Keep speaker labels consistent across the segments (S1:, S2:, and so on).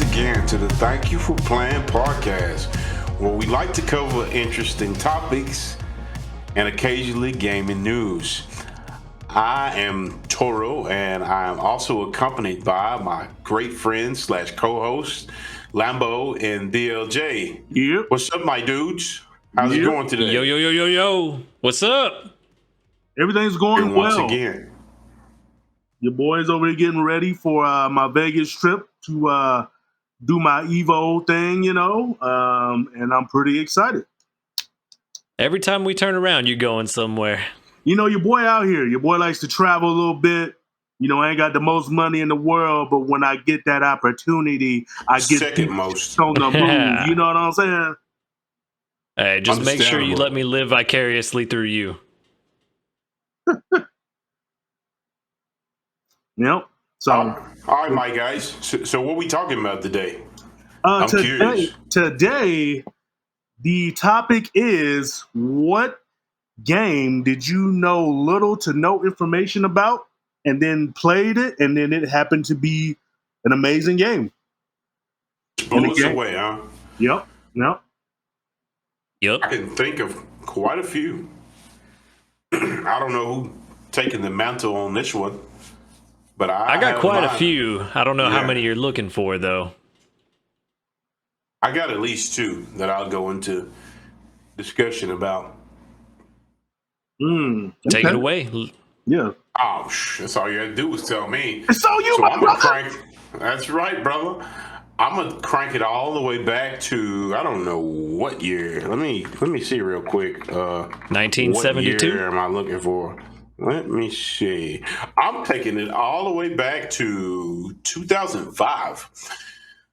S1: once again to the Thank You for Playing podcast, where we like to cover interesting topics and occasionally gaming news. I am Toro, and I am also accompanied by my great friend / co-host Lambo and DLJ.
S2: Yep.
S1: What's up, my dudes? How's it going today?
S3: Yo. What's up?
S2: Everything's going
S1: and
S2: well.
S1: Once again,
S2: your boys over here getting ready for my Vegas trip to do my Evo thing, and I'm pretty excited.
S3: Every time we turn around, you're going somewhere.
S2: You know, your boy out here. Your boy likes to travel a little bit. You know, I ain't got the most money in the world, but when I get that opportunity, I get
S1: second most
S2: on the move. You know what I'm saying?
S3: Hey, just make sure you let me live vicariously through you.
S2: Yep. So,
S1: all right, my guys. So what are we talking about today?
S2: I'm curious. Today, the topic is, what game did you know little to no information about and then played it, and then it happened to be an amazing game?
S1: Blow us away, huh?
S2: Yep.
S1: I can think of quite a few. I don't know who taking the mantle on this one, but I
S3: got quite a few. I don't know how many you're looking for, though.
S1: I got at least two that I'll go into discussion about.
S3: Take it away.
S2: Yeah.
S1: Oh, that's all you had to do was tell me.
S2: It's all you,
S1: so
S2: my
S1: I'm
S2: brother.
S1: Gonna crank. That's right, brother. I'm gonna crank it all the way back to I don't know what year. Let me see real quick.
S3: 1972.
S1: What year am I looking for? Let me see. I'm taking it all the way back to 2005.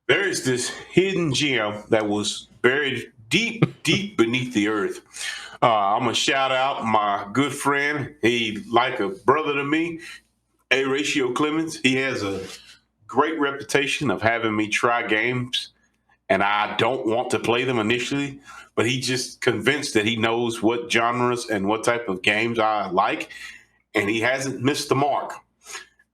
S1: There is this hidden gem that was buried deep beneath the earth. I'm gonna shout out my good friend. He like a brother to me, A. Ratio Clemens. He has a great reputation of having me try games, and I don't want to play them initially, but he just convinced that he knows what genres and what type of games I like, and he hasn't missed the mark.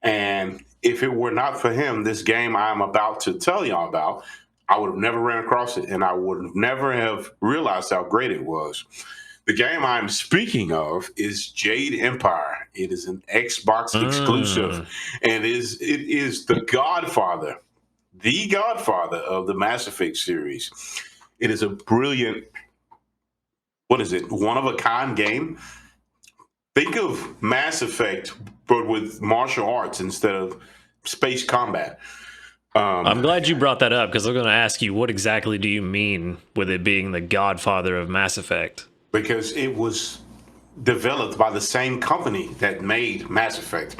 S1: And if it were not for him, this game I'm about to tell y'all about, I would have never ran across it, and I would have never have realized how great it was. The game I'm speaking of is Jade Empire. It is an Xbox exclusive, and it is the godfather of the Mass Effect series. It is a brilliant, one-of-a-kind game. Think of Mass Effect, but with martial arts instead of space combat.
S3: I'm glad you brought that up, because I'm going to ask you, what exactly do you mean with it being the godfather of Mass Effect?
S1: Because it was developed by the same company that made Mass Effect.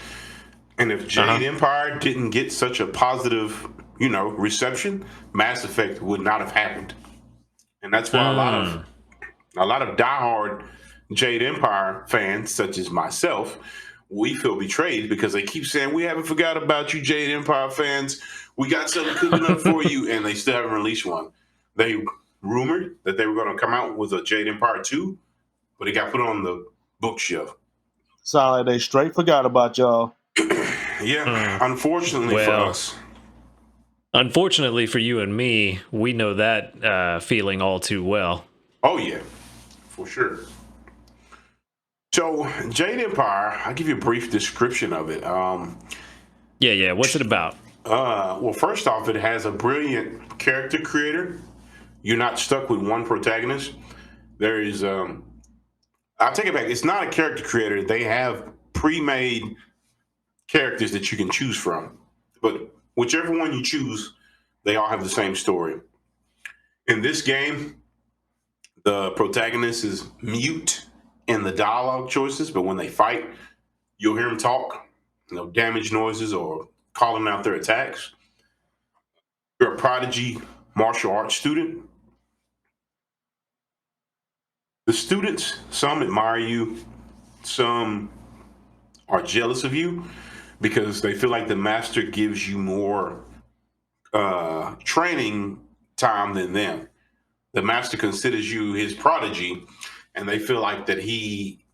S1: And if Jade Empire didn't get such a positive, reception, Mass Effect would not have happened. And that's why a lot of diehard Jade Empire fans, such as myself, we feel betrayed because they keep saying, we haven't forgot about you, Jade Empire fans. We got something cooking up for you, and they still haven't released one. They rumored that they were going to come out with a Jade Empire 2, but it got put on the bookshelf.
S2: Sound like they straight forgot about y'all.
S1: Yeah, unfortunately for us.
S3: Unfortunately for you and me, we know that feeling all too well.
S1: Oh, yeah, for sure. So, Jade Empire, I'll give you a brief description of it.
S3: Yeah. What's it about?
S1: Well, first off, it has a brilliant character creator. You're not stuck with one protagonist. There is, I'll take it back. It's not a character creator. They have pre-made characters that you can choose from. But whichever one you choose, they all have the same story. In this game, the protagonist is mute in the dialogue choices, but when they fight, you'll hear them talk, damage noises or calling out their attacks. You're a prodigy martial arts student. The students, some admire you, some are jealous of you because they feel like the master gives you more training time than them. The master considers you his prodigy, and they feel like that he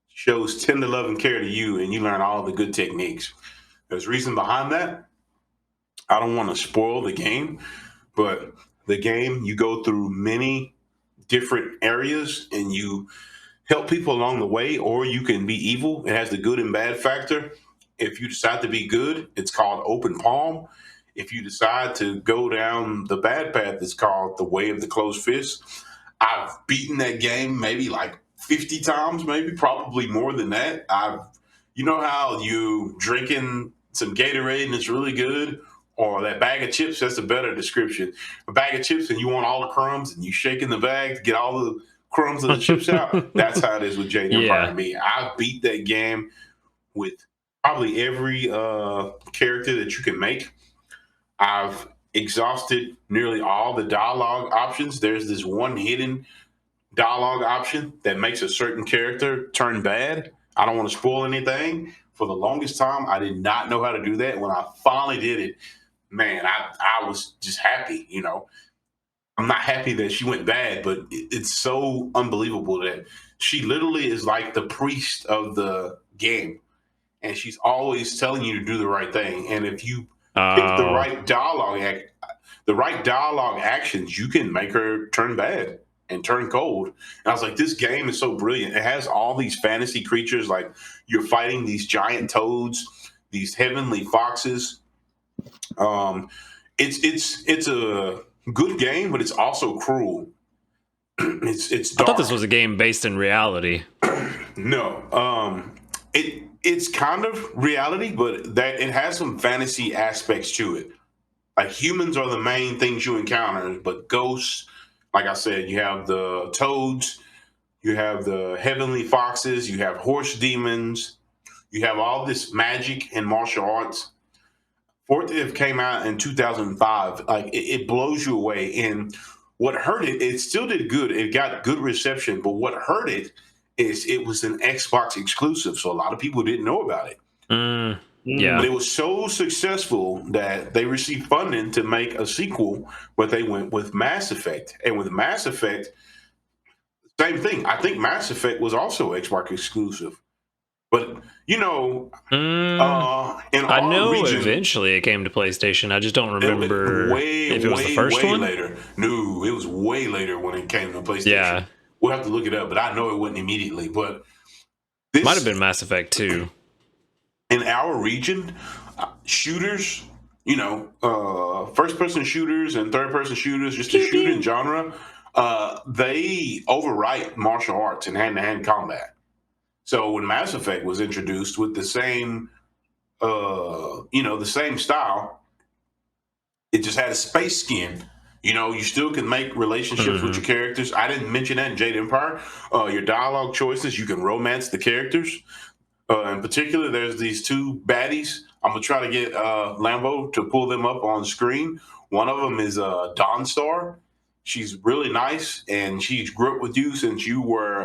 S1: shows tender love and care to you, and you learn all the good techniques. There's reason behind that. I don't want to spoil the game, but the game, you go through many different areas and you help people along the way, or you can be evil. It has the good and bad factor. If you decide to be good, it's called open palm. If you decide to go down the bad path, it's called the way of the closed fist. I've beaten that game maybe like 50 times, maybe probably more than that. You know how you drinking some Gatorade and it's really good, or that bag of chips? That's a better description. A bag of chips and you want all the crumbs and you shake in the bag to get all the crumbs of the chips out. That's how it is with Jade Empire to me. I beat that game with probably every character that you can make. I've exhausted nearly all the dialogue options. There's this one hidden dialogue option that makes a certain character turn bad. I don't want to spoil anything. For the longest time, I did not know how to do that. When I finally did it, man, I was just happy, you know. I'm not happy that she went bad, but it's so unbelievable that she literally is like the priest of the game. And she's always telling you to do the right thing. And if you pick the right dialogue actions, you can make her turn bad and turn cold. And I was like, this game is so brilliant. It has all these fantasy creatures, like you're fighting these giant toads, these heavenly foxes. It's a good game, but it's also cruel. It's dark.
S3: I thought this was a game based in reality.
S1: No, it's kind of reality, but that it has some fantasy aspects to it. Like humans are the main things you encounter, but ghosts, like I said, you have the toads, you have the heavenly foxes, you have horse demons, you have all this magic and martial arts. Fourth Div came out in 2005. Like it blows you away. And what hurt it, it still did good. It got good reception, but what hurt it is it was an Xbox exclusive, so a lot of people didn't know about it.
S3: Yeah,
S1: but it was so successful that they received funding to make a sequel, but they went with Mass Effect. And with Mass Effect, same thing. I think Mass Effect was also Xbox exclusive. But you know,
S3: I know region, eventually it came to PlayStation. I just don't remember if it was the first one.
S1: Later. No, it was way later when it came to PlayStation.
S3: Yeah,
S1: we'll have to look it up, but I know it wasn't immediately. But this
S3: might have been Mass Effect 2.
S1: In our region, shooters, you know, first-person shooters and third-person shooters, just the shooting genre, they overwrite martial arts and hand-to-hand combat. So when Mass Effect was introduced with the same, the same style, it just had a space skin. You know, you still can make relationships with your characters. I didn't mention that in Jade Empire. Your dialogue choices, you can romance the characters. In particular, there's these two baddies. I'm going to try to get Lambo to pull them up on screen. One of them is Dawnstar. She's really nice, and she's grew up with you since you were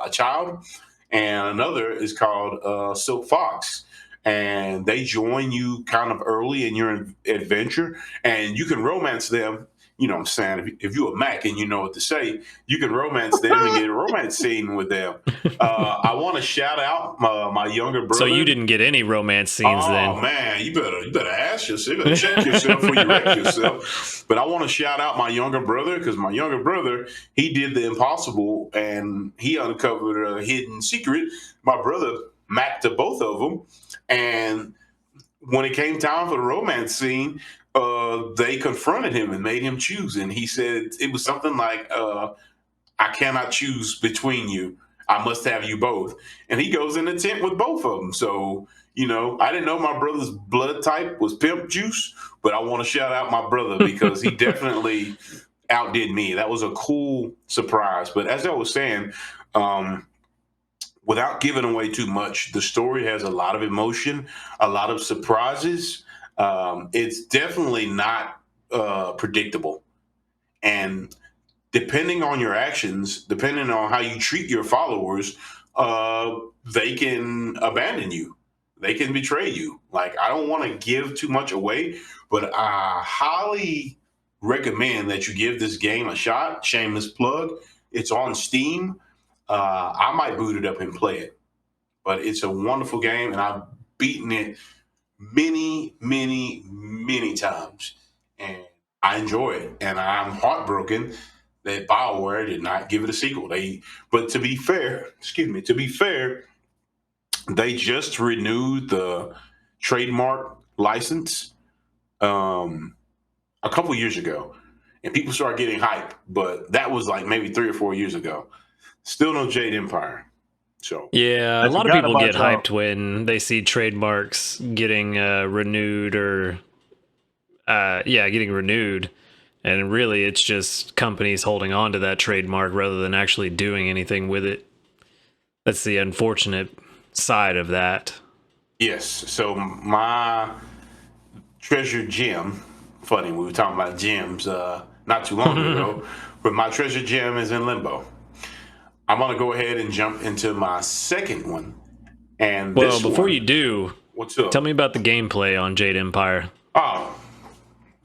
S1: a child. And another is called Silk Fox. And they join you kind of early in your adventure, and you can romance them. You know what I'm saying? If you're a Mac and you know what to say, you can romance them and get a romance scene with them. I want to shout out my younger brother.
S3: So you didn't get any romance scenes then?
S1: Oh, man, you better ask yourself. You better check yourself before you wreck yourself. But I want to shout out my younger brother, because my younger brother, he did the impossible, and he uncovered a hidden secret. My brother macked to both of them, and when it came time for the romance scene, they confronted him and made him choose. And he said it was something like, I cannot choose between you. I must have you both. And he goes in the tent with both of them. So, you know, I didn't know my brother's blood type was pimp juice, but I want to shout out my brother because he definitely outdid me. That was a cool surprise. But as I was saying, without giving away too much, the story has a lot of emotion, a lot of surprises. It's definitely not predictable. And depending on your actions, depending on how you treat your followers, they can abandon you. They can betray you. Like, I don't want to give too much away, but I highly recommend that you give this game a shot. Shameless plug. It's on Steam. I might boot it up and play it. But it's a wonderful game, and I've beaten it many, many, many times, and I enjoy it. And I'm heartbroken that BioWare did not give it a sequel. But to be fair, they just renewed the trademark license a couple years ago, and people started getting hype. But that was like maybe 3 or 4 years ago. Still no Jade Empire. So
S3: Yeah, a
S2: I
S3: lot of
S2: forgot
S3: people
S2: about
S3: get
S2: y'all.
S3: hyped when they see trademarks getting renewed or getting renewed. And really, it's just companies holding on to that trademark rather than actually doing anything with it. That's the unfortunate side of that.
S1: yes, so my treasure gem. Funny, we were talking about gems not too long ago, but my treasure gem is in limbo. I'm gonna go ahead and jump into my second one, and
S3: Well,
S1: this
S3: before you
S1: one.
S3: do,
S1: What's up?
S3: tell me about the gameplay on Jade Empire.
S1: Oh,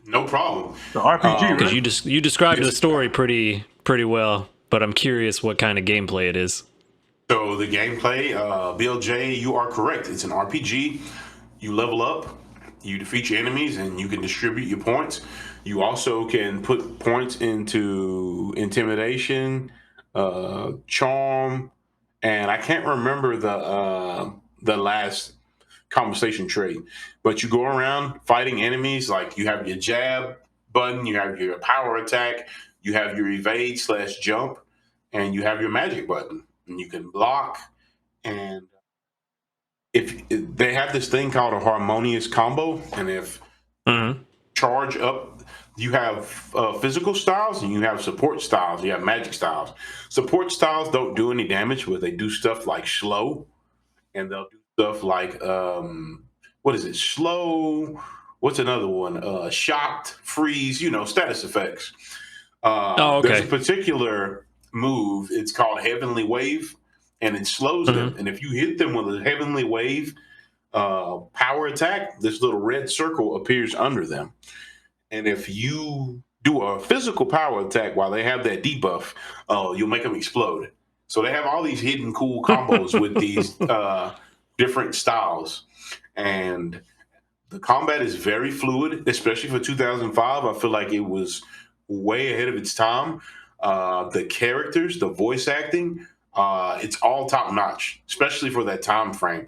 S1: no problem.
S2: The RPG,
S3: Because
S2: right?
S3: you described the
S1: Yes.
S3: story pretty well, but I'm curious what kind of gameplay it is.
S1: So the gameplay, BLJ, you are correct. It's an RPG. You level up, you defeat your enemies, and you can distribute your points. You also can put points into intimidation, charm, and I can't remember the last conversation trait. But you go around fighting enemies. Like you have your jab button, you have your power attack, you have your evade / jump, and you have your magic button, and you can block. And if they have this thing called a harmonious combo, and if
S3: Mm-hmm.
S1: charge up, you have physical styles and you have support styles. You have magic styles. Support styles don't do any damage, but they do stuff like slow, and they'll do stuff like what is it? Slow. What's another one? Shocked, freeze. Status effects.
S3: Oh,
S1: There's a
S3: okay.
S1: particular move. It's called Heavenly Wave, and it slows them.
S3: Mm-hmm.
S1: And if you hit them with a Heavenly Wave power attack, this little red circle appears under them. And if you do a physical power attack while they have that debuff, you'll make them explode. So they have all these hidden cool combos with these different styles. And the combat is very fluid, especially for 2005. I feel like it was way ahead of its time. The characters, the voice acting, it's all top notch, especially for that time frame.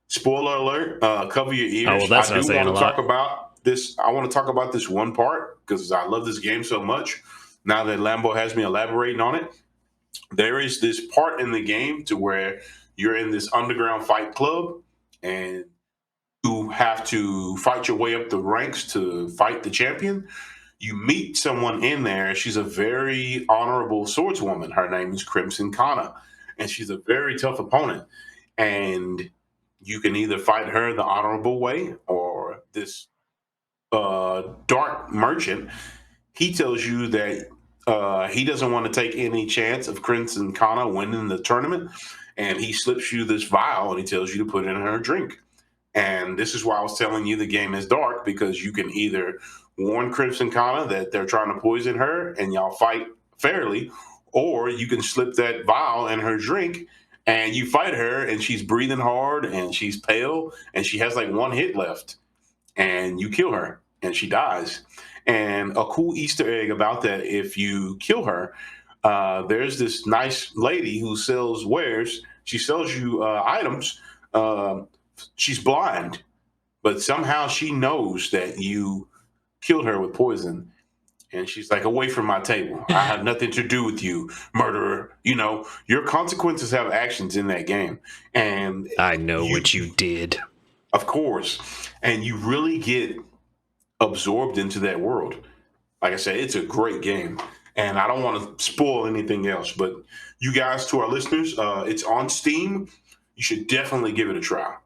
S1: Spoiler alert, cover your
S3: Oh,
S1: ears.
S3: well, that's
S1: I
S3: not
S1: do
S3: saying
S1: want
S3: a
S1: to talk
S3: lot.
S1: about this. I want to talk about this one part because I love this game so much. Now that Lambo has me elaborating on it, there is this part in the game to where you're in this underground fight club and you have to fight your way up the ranks to fight the champion. You meet someone in there. She's a very honorable swordswoman. Her name is Crimson Kana, and she's a very tough opponent. And you can either fight her the honorable way or this dark merchant. He tells you that he doesn't want to take any chance of Crimson Kana winning the tournament, and he slips you this vial and he tells you to put in her drink. And this is why I was telling you the game is dark, because you can either warn Crimson Kana that they're trying to poison her and y'all fight fairly, or you can slip that vial in her drink and you fight her and she's breathing hard and she's pale and she has like one hit left and you kill her and she dies. And a cool Easter egg about that, if you kill her, there's this nice lady who sells wares. She sells you items. She's blind, but somehow she knows that you killed her with poison. And she's like, away from my table. I have nothing to do with you, murderer. Your consequences have actions in that game. And
S3: I know what you did.
S1: of course, and you really get absorbed into that world. Like I said, it's a great game. And I don't want to spoil anything else, but you guys, to our listeners, it's on Steam. You should definitely give it a try.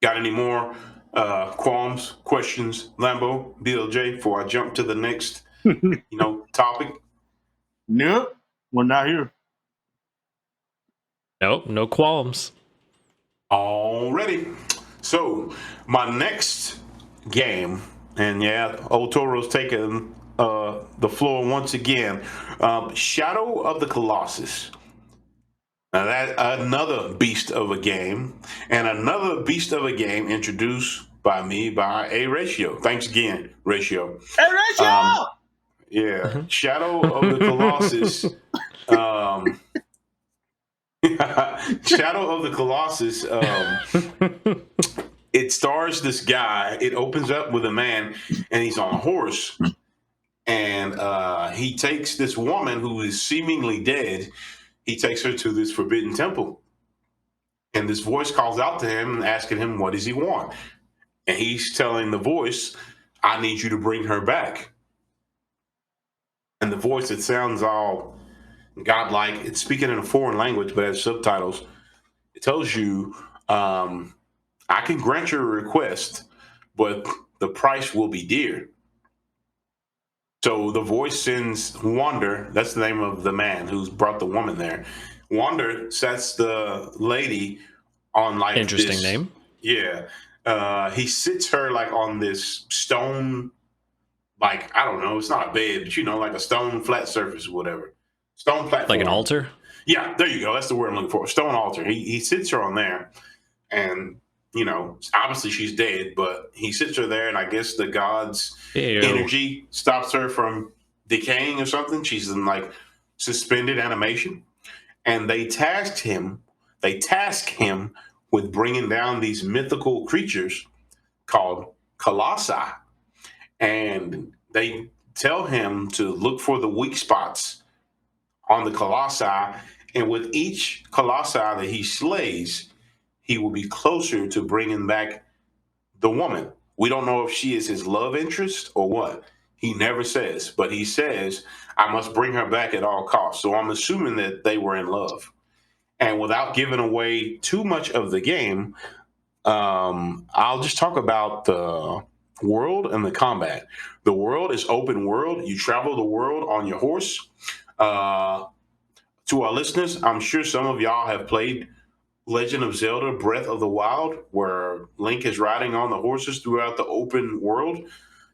S1: Got any more qualms, questions, Lambo, BLJ, before I jump to the next, topic?
S2: Nope, we're not here.
S3: Nope, no qualms.
S1: Already. So my next game, and yeah, old Toro's taking the floor once again. Shadow of the Colossus. Now that another beast of a game, and another beast of a game introduced by me by a Ratio. Thanks again, Ratio.
S2: Hey, Ratio!
S1: Yeah, Shadow of the Colossus. Shadow of the Colossus. It stars this guy. It opens up with a man, and he's on a horse, and he takes this woman who is seemingly dead. He takes her to this forbidden temple, and this voice calls out to him and asking him, "What does he want?" And he's telling the voice, "I need you to bring her back." And the voice, it sounds all godlike. It's speaking in a foreign language, but has subtitles. It tells you, I can grant your request, but the price will be dear. So the voice sends Wander, that's the name of the man who's brought the woman there. Wander sets the lady on like
S3: interesting
S1: this,
S3: name.
S1: Yeah. He sits her like on this stone, like, I don't know, it's not a bed, but like a stone flat surface or whatever. Stone platform.
S3: Like an altar?
S1: Yeah, there you go. That's the word I'm looking for. Stone altar. He sits her on there, and obviously she's dead, but he sits her there, and I guess the god's energy stops her from decaying or something. She's in like suspended animation, and they task him with bringing down these mythical creatures called Colossi, and they tell him to look for the weak spots on the Colossi, and with each Colossi that he slays, he will be closer to bringing back the woman. We don't know if she is his love interest or what. He never says, but he says, I must bring her back at all costs. So I'm assuming that they were in love. And without giving away too much of the game, I'll just talk about the world and the combat. The world is open world. You travel the world on your horse. To our listeners, I'm sure some of y'all have played Legend of Zelda Breath of the Wild, where Link is riding on the horses throughout the open world.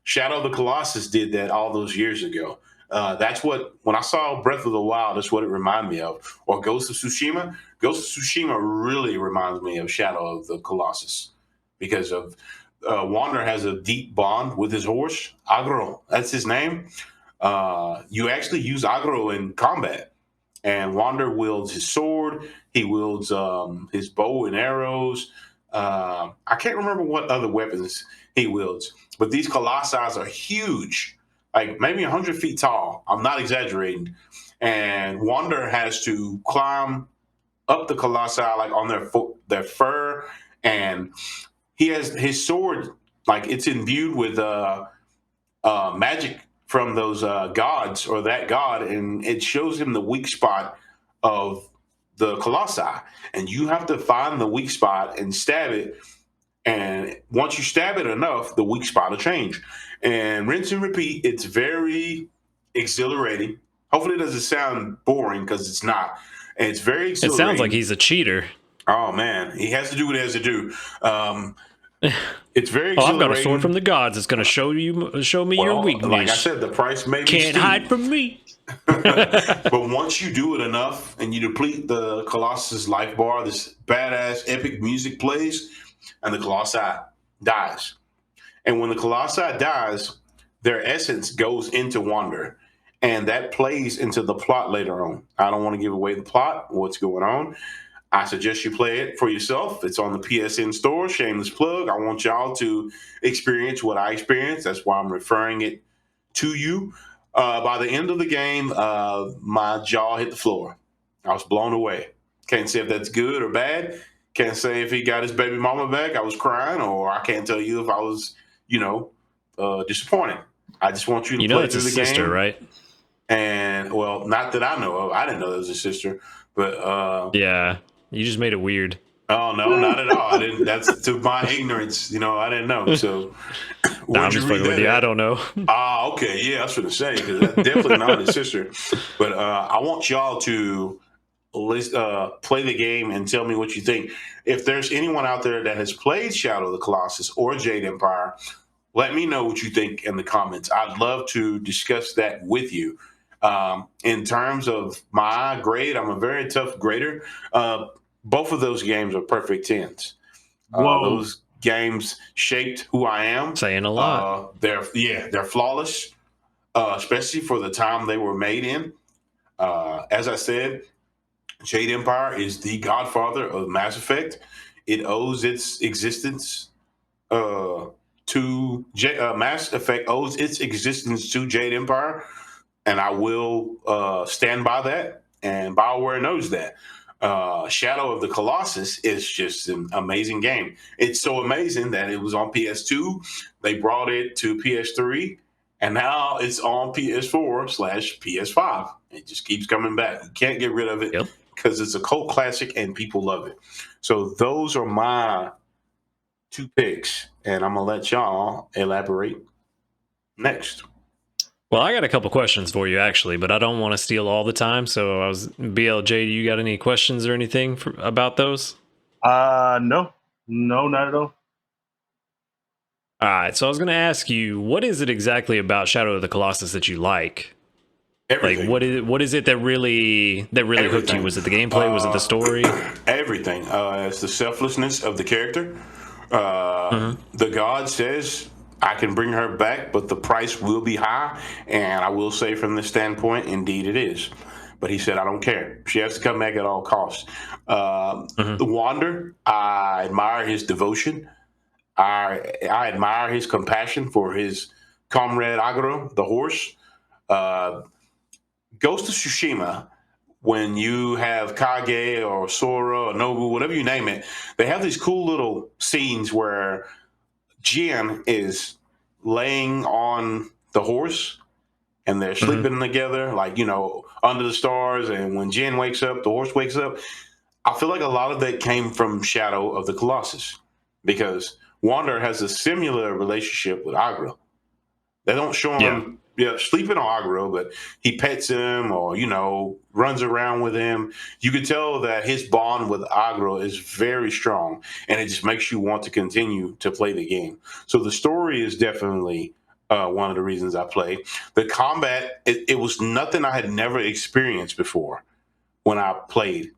S1: Shadow of the Colossus did that all those years ago. That's what, when I saw Breath of the Wild, that's what it reminded me of. Or Ghost of Tsushima. Ghost of Tsushima really reminds me of Shadow of the Colossus because of Wander has a deep bond with his horse, Agro. That's his name. You actually use Agro in combat. And Wander wields his sword. He wields his bow and arrows. I can't remember what other weapons he wields. But these colossi are huge, like maybe 100 feet tall. I'm not exaggerating. And Wander has to climb up the colossi, like on their fur. And he has his sword, like it's imbued with magic from those gods or that god, and it shows him the weak spot of the colossi, and you have to find the weak spot and stab it, and once you stab it enough, the weak spot will change, and rinse and repeat. It's very exhilarating. Hopefully it doesn't sound boring, because it's not, and it's very exhilarating.
S3: It sounds like he's a cheater.
S1: Oh man, he has to do what he has to do. It's very exhilarating.
S3: I've got a sword from the gods. It's going to show me your weakness.
S1: Like I said, the price may be
S3: Can't
S1: steep.
S3: hide from me.
S1: But once you do it enough and you deplete the Colossus life bar, this badass epic music plays, and the Colossi dies. And when the Colossi dies, their essence goes into Wander, and that plays into the plot later on. I don't want to give away the plot, what's going on. I suggest you play it for yourself. It's on the PSN store. Shameless plug. I want y'all to experience what I experienced. That's why I'm referring it to you. By the end of the game, my jaw hit the floor. I was blown away. Can't say if that's good or bad. Can't say if he got his baby mama back. I was crying, or I can't tell you if I was, disappointed. I just want you to play through the game.
S3: Sister, right?
S1: And well, not that I know of. I didn't know there was a sister, but
S3: yeah. You just made it weird.
S1: Oh no, not at all. I didn't. That's to my ignorance. I didn't know. So,
S3: I'm just fucking with you. I don't know.
S1: Okay, yeah, I was going to say, because that's definitely not his sister. But I want y'all to play the game and tell me what you think. If there's anyone out there that has played Shadow of the Colossus or Jade Empire, let me know what you think in the comments. I'd love to discuss that with you. In terms of my grade, I'm a very tough grader. Both of those games are perfect 10s.
S2: Whoa.
S1: Those games shaped who I am.
S3: Saying a lot.
S1: They're flawless, especially for the time they were made in. As I said, Jade Empire is the godfather of Mass Effect. It owes its existence Mass Effect owes its existence to Jade Empire, and I will stand by that. And BioWare knows that. Shadow of the Colossus is just an amazing game. It's so amazing that it was on PS2. They brought it to PS3, and now it's on PS4/PS5. It just keeps coming back. You can't get rid of it because it's a cult classic and people love it. So those are my 2 picks, and I'm gonna let y'all elaborate next.
S3: Well, I got a couple questions for you actually, but I don't want to steal all the time. So BLJ. You got any questions or anything about those?
S2: No, not at all.
S3: All right, so I was going to ask you, what is it exactly about Shadow of the Colossus that you like?
S1: Everything.
S3: Like, what is it that really hooked you? Was it the gameplay? Was it the story?
S1: Everything. It's the selflessness of the character. The god says, I can bring her back, but the price will be high. And I will say from this standpoint, indeed it is. But he said, I don't care. She has to come back at all costs. The Wander, I admire his devotion. I admire his compassion for his comrade Agro, the horse. Ghost of Tsushima, when you have Kage or Sora or Nobu, whatever you name it, they have these cool little scenes where Jin is laying on the horse and they're sleeping together, like, under the stars. And when Jin wakes up, the horse wakes up. I feel like a lot of that came from Shadow of the Colossus because Wander has a similar relationship with Agro. They don't show him sleeping on Agro, but he pets him or, runs around with him. You can tell that his bond with Agro is very strong, and it just makes you want to continue to play the game. So the story is definitely one of the reasons I play. The combat, it was nothing I had never experienced before when I played.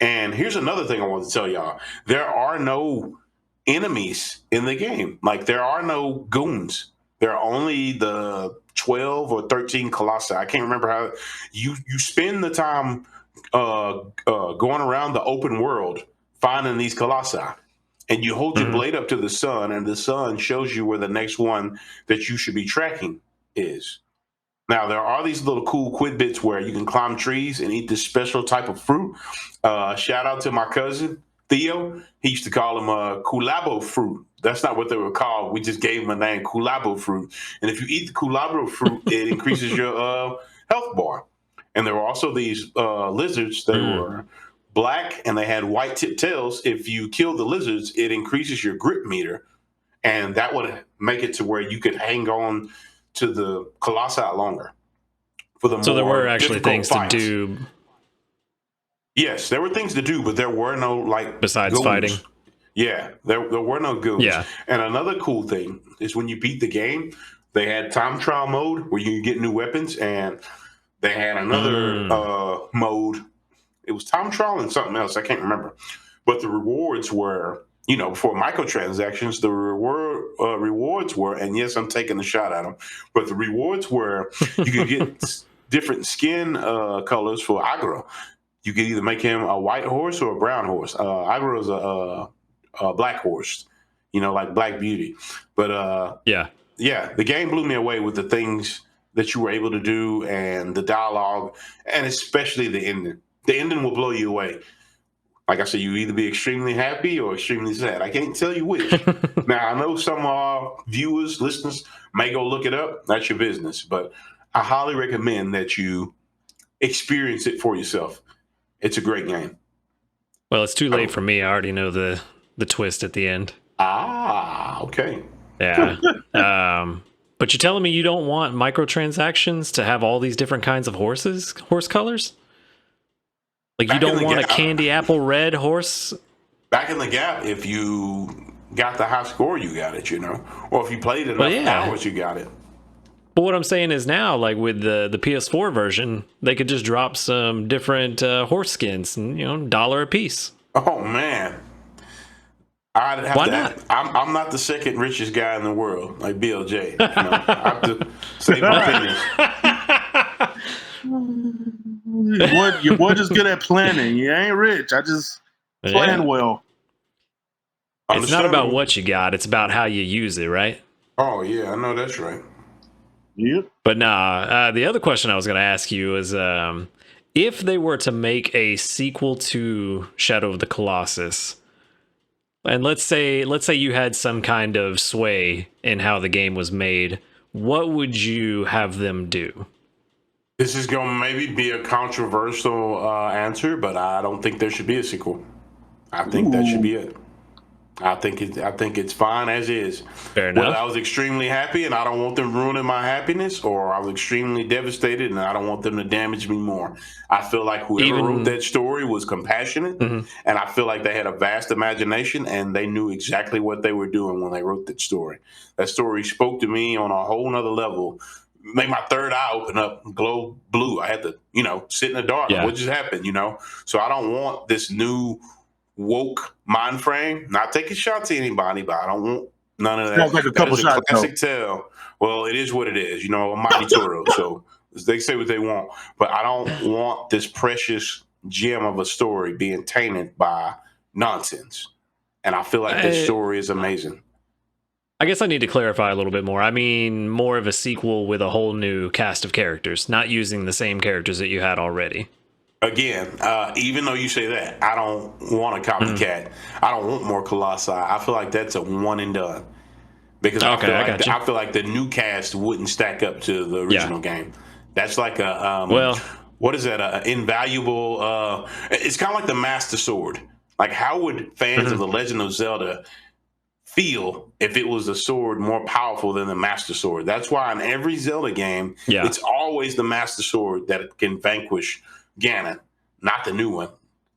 S1: And here's another thing I want to tell y'all. There are no enemies in the game. Like, there are no goons. There are only the 12 or 13 colossi. I can't remember how you spend the time going around the open world finding these colossi, and you hold your blade up to the sun, and the sun shows you where the next one that you should be tracking is. Now, there are these little cool quidbits where you can climb trees and eat this special type of fruit. Shout out to my cousin, Theo. He used to call them Kulabo fruit. That's not what they were called. We just gave them a name, Kulabo fruit. And if you eat the Kulabo fruit, it increases your health bar. And there were also these lizards. They were black and they had white tipped tails. If you kill the lizards, it increases your grip meter. And that would make it to where you could hang on to the colossi longer.
S3: So there were actually things to do.
S1: Yes, there were things to do, but there were no
S3: besides
S1: goons.
S3: Fighting.
S1: Yeah, there were no goons.
S3: Yeah.
S1: And another cool thing is when you beat the game, they had time trial mode where you get new weapons, and they had another mode. It was time trial and something else. I can't remember. But the rewards were, for microtransactions, the rewards were, and yes, I'm taking a shot at them, but the rewards were you could get different skin colors for Agro. You could either make him a white horse or a brown horse. Agro is a black horse, like Black Beauty. But the game blew me away with the things that you were able to do and the dialogue, and especially the ending. The ending will blow you away. Like I said, you either be extremely happy or extremely sad. I can't tell you which. Now, I know some viewers, listeners may go look it up. That's your business. But I highly recommend that you experience it for yourself. It's a great game.
S3: Well, it's too late for me. I already know the twist at the end.
S1: Ah, okay.
S3: Yeah. But you're telling me you don't want microtransactions to have all these different kinds of horse colors? Like, you don't want a candy apple red horse?
S1: Back in the gap, if you got the high score, you got it, Or if you played enough hours, you got it.
S3: But what I'm saying is now, like with the PS4 version, they could just drop some different horse skins, and $1 a piece.
S1: Oh man, I'd have
S3: Why
S1: to.
S3: not?
S1: I'm not the second richest guy in the world, like BLJ. I have to save my pennies.
S2: Your boy just good at planning. You ain't rich. I just plan well.
S3: It's not about what you got; it's about how you use it, right?
S1: Oh yeah, I know that's right.
S2: Yep.
S3: But nah, the other question I was going to ask you is, if they were to make a sequel to Shadow of the Colossus, and let's say you had some kind of sway in how the game was made, what would you have them do?
S1: This is going to maybe be a controversial answer, but I don't think there should be a sequel. I think that should be it. I think it's fine as is.
S3: Fair enough.
S1: Whether I was extremely happy and I don't want them ruining my happiness, or I was extremely devastated and I don't want them to damage me more. I feel like whoever wrote that story was compassionate, and I feel like they had a vast imagination and they knew exactly what they were doing when they wrote that story. That story spoke to me on a whole nother level. Made my third eye open up and glow blue. I had to, sit in the dark.
S3: Yeah.
S1: What just happened, So I don't want this new woke mind frame. Not taking shots at anybody, but I don't want none of that.
S2: Sounds like a couple shots.
S1: Classic tale. Well, it is what it is. A mighty Toro. So they say what they want, but I don't want this precious gem of a story being tainted by nonsense. And I feel like this story is amazing.
S3: I guess I need to clarify a little bit more. I mean, more of a sequel with a whole new cast of characters, not using the same characters that you had already.
S1: Again, even though you say that, I don't want a copycat. I don't want more Colossi. I feel like that's a one and done. Because I feel like the new cast wouldn't stack up to the original game. That's like a what is that? An invaluable. It's kind of like the Master Sword. Like, how would fans of the Legend of Zelda feel if it was a sword more powerful than the Master Sword? That's why in every Zelda game, it's always the Master Sword that can vanquish Ganon, not the new one,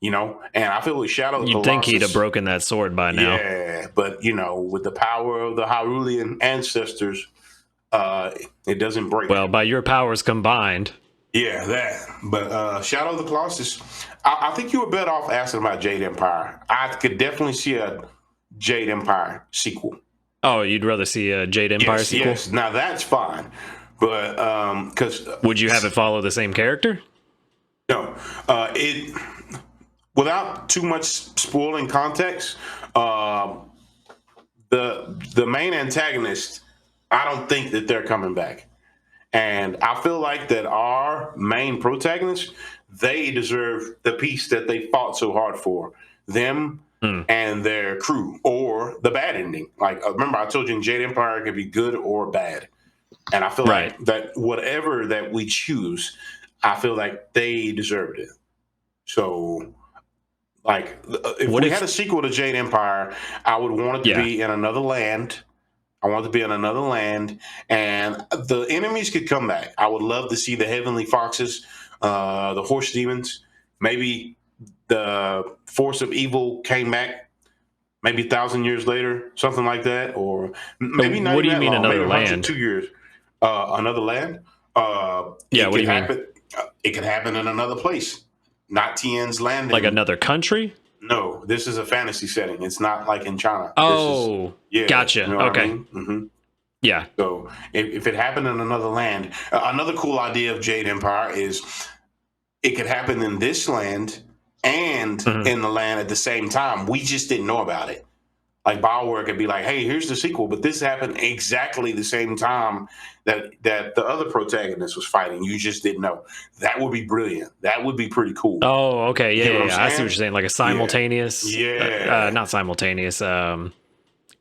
S1: And I feel with Shadow of the Colossus,
S3: you'd think he'd have broken that sword by now.
S1: Yeah, but with the power of the Hyrulean ancestors, it doesn't break.
S3: Well, by your powers combined.
S1: Yeah, that. But Shadow of the Colossus, I think you were better off asking about Jade Empire. I could definitely see a Jade Empire sequel.
S3: Oh, you'd rather see a Jade Empire sequel?
S1: Yes, now that's fine. But because
S3: would you have it follow the same character?
S1: No, without too much spoiling context, the main antagonist, I don't think that they're coming back, and I feel like that our main protagonists, they deserve the peace that they fought so hard for, them and their crew, or the bad ending. Like, remember, I told you in Jade Empire it could be good or bad, and I feel like that whatever that we choose, I feel like they deserved it. So, like, if we had a sequel to Jade Empire, I would want it to be in another land. I want it to be in another land, and the enemies could come back. I would love to see the Heavenly Foxes, the Horse Demons. Maybe the Force of Evil came back, maybe 1,000 years later, something like that, or maybe not.
S3: What do you mean
S1: long,
S3: another
S1: maybe
S3: land?
S1: 2 years. Another land.
S3: What do you mean?
S1: It could happen in another place, not Tien's Landing.
S3: Like another country?
S1: No, this is a fantasy setting. It's not like in China.
S3: Oh, gotcha.
S1: You know
S3: okay.
S1: I mean?
S3: Yeah.
S1: So if it happened in another land, another cool idea of Jade Empire is it could happen in this land and in the land at the same time. We just didn't know about it. Like BioWare could be like, hey, here's the sequel, but this happened exactly the same time that the other protagonist was fighting. You just didn't know. That would be brilliant. That would be pretty cool.
S3: Oh, okay. Yeah. I see what you're saying. Like a simultaneous, not simultaneous,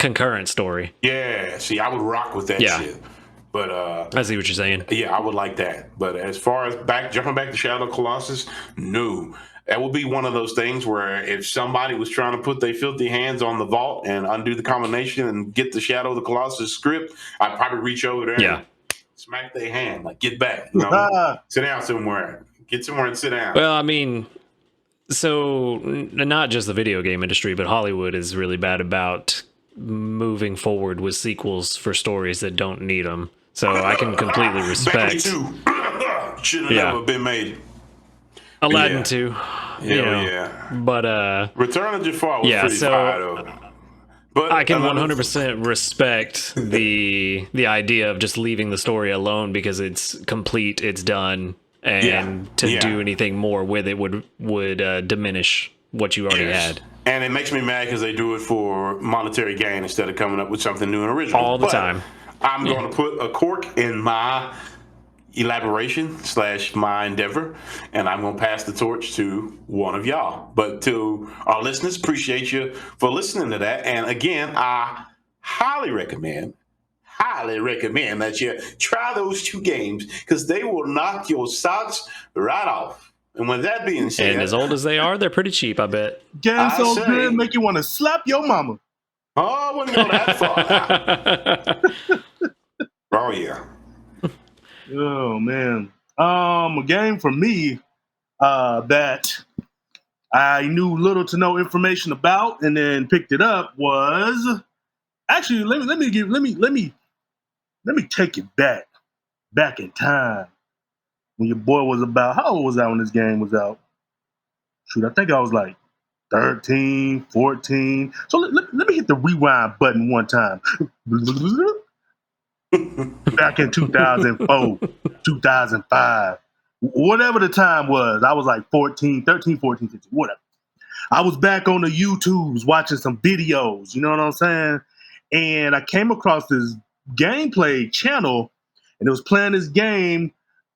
S3: concurrent story.
S1: Yeah. See, I would rock with that shit. But
S3: I see what you're saying.
S1: Yeah, I would like that. But as far as jumping back to Shadow of Colossus, no. That would be one of those things where if somebody was trying to put their filthy hands on the vault and undo the combination and get the Shadow of the Colossus script, I'd probably reach over there and smack their hand, like, get back. Sit down somewhere. Get somewhere and sit down.
S3: Well, I mean, so not just the video game industry, but Hollywood is really bad about moving forward with sequels for stories that don't need them. So I can completely respect.
S1: Should have never been made.
S3: Aladdin 2.
S1: Yeah.
S3: But
S1: Return of Jafar was pretty fire though. But
S3: I can 100% respect the idea of just leaving the story alone because it's complete, it's done, and to do anything more with it would diminish what you already had.
S1: And it makes me mad because they do it for monetary gain instead of coming up with something new and original.
S3: All the time.
S1: I'm going to put a cork in my elaboration / my endeavor, and I'm going to pass the torch to one of y'all. But to our listeners, appreciate you for listening to that. And again, I highly recommend that you try those 2 games because they will knock your socks right off. And with that being said,
S3: and as old as they are, they're pretty cheap, I bet.
S2: Games so good make you want to slap your mama.
S1: Oh, I wouldn't go that far. Oh yeah.
S2: Oh man. A game for me that I knew little to no information about and then picked it up was actually let me take it back in time when your boy was about, how old was I when this game was out? Shoot, I think I was like 13, 14. So let me hit the rewind button one time. Back in 2004, 2005, whatever the time was, I was like 13, 14, 15, whatever. I was back on the YouTubes watching some videos, you know what I'm saying? And I came across this gameplay channel and it was playing this game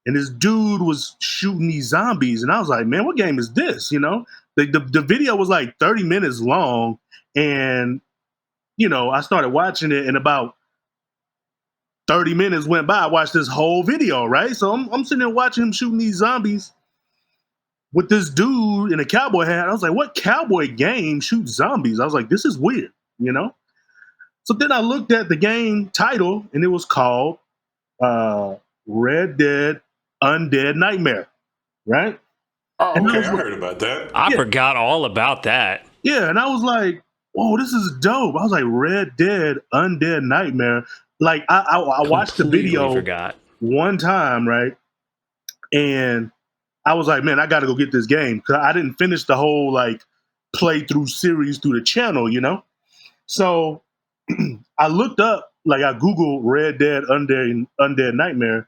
S2: and this dude was shooting these zombies. And I was like, man, what game is this? You know, the video was like 30 minutes long. And, you know, I started watching it and about 30 minutes went by. I watched this whole video, right? So I'm sitting there watching him shooting these zombies with this dude in a cowboy hat. I was like, what cowboy game shoots zombies? I was like, this is weird, you know? So then I looked at the game title and it was called Red Dead Undead Nightmare, right?
S1: Oh, okay, I heard about that.
S3: I forgot all about that.
S2: Yeah, and I was like, whoa, this is dope. I was like, Red Dead Undead Nightmare. Like, I watched the video one time, right? And I was like, man, I got to go get this game because I didn't finish the whole like playthrough series through the channel, you know? So I looked up, like I Googled Red Dead Undead Nightmare.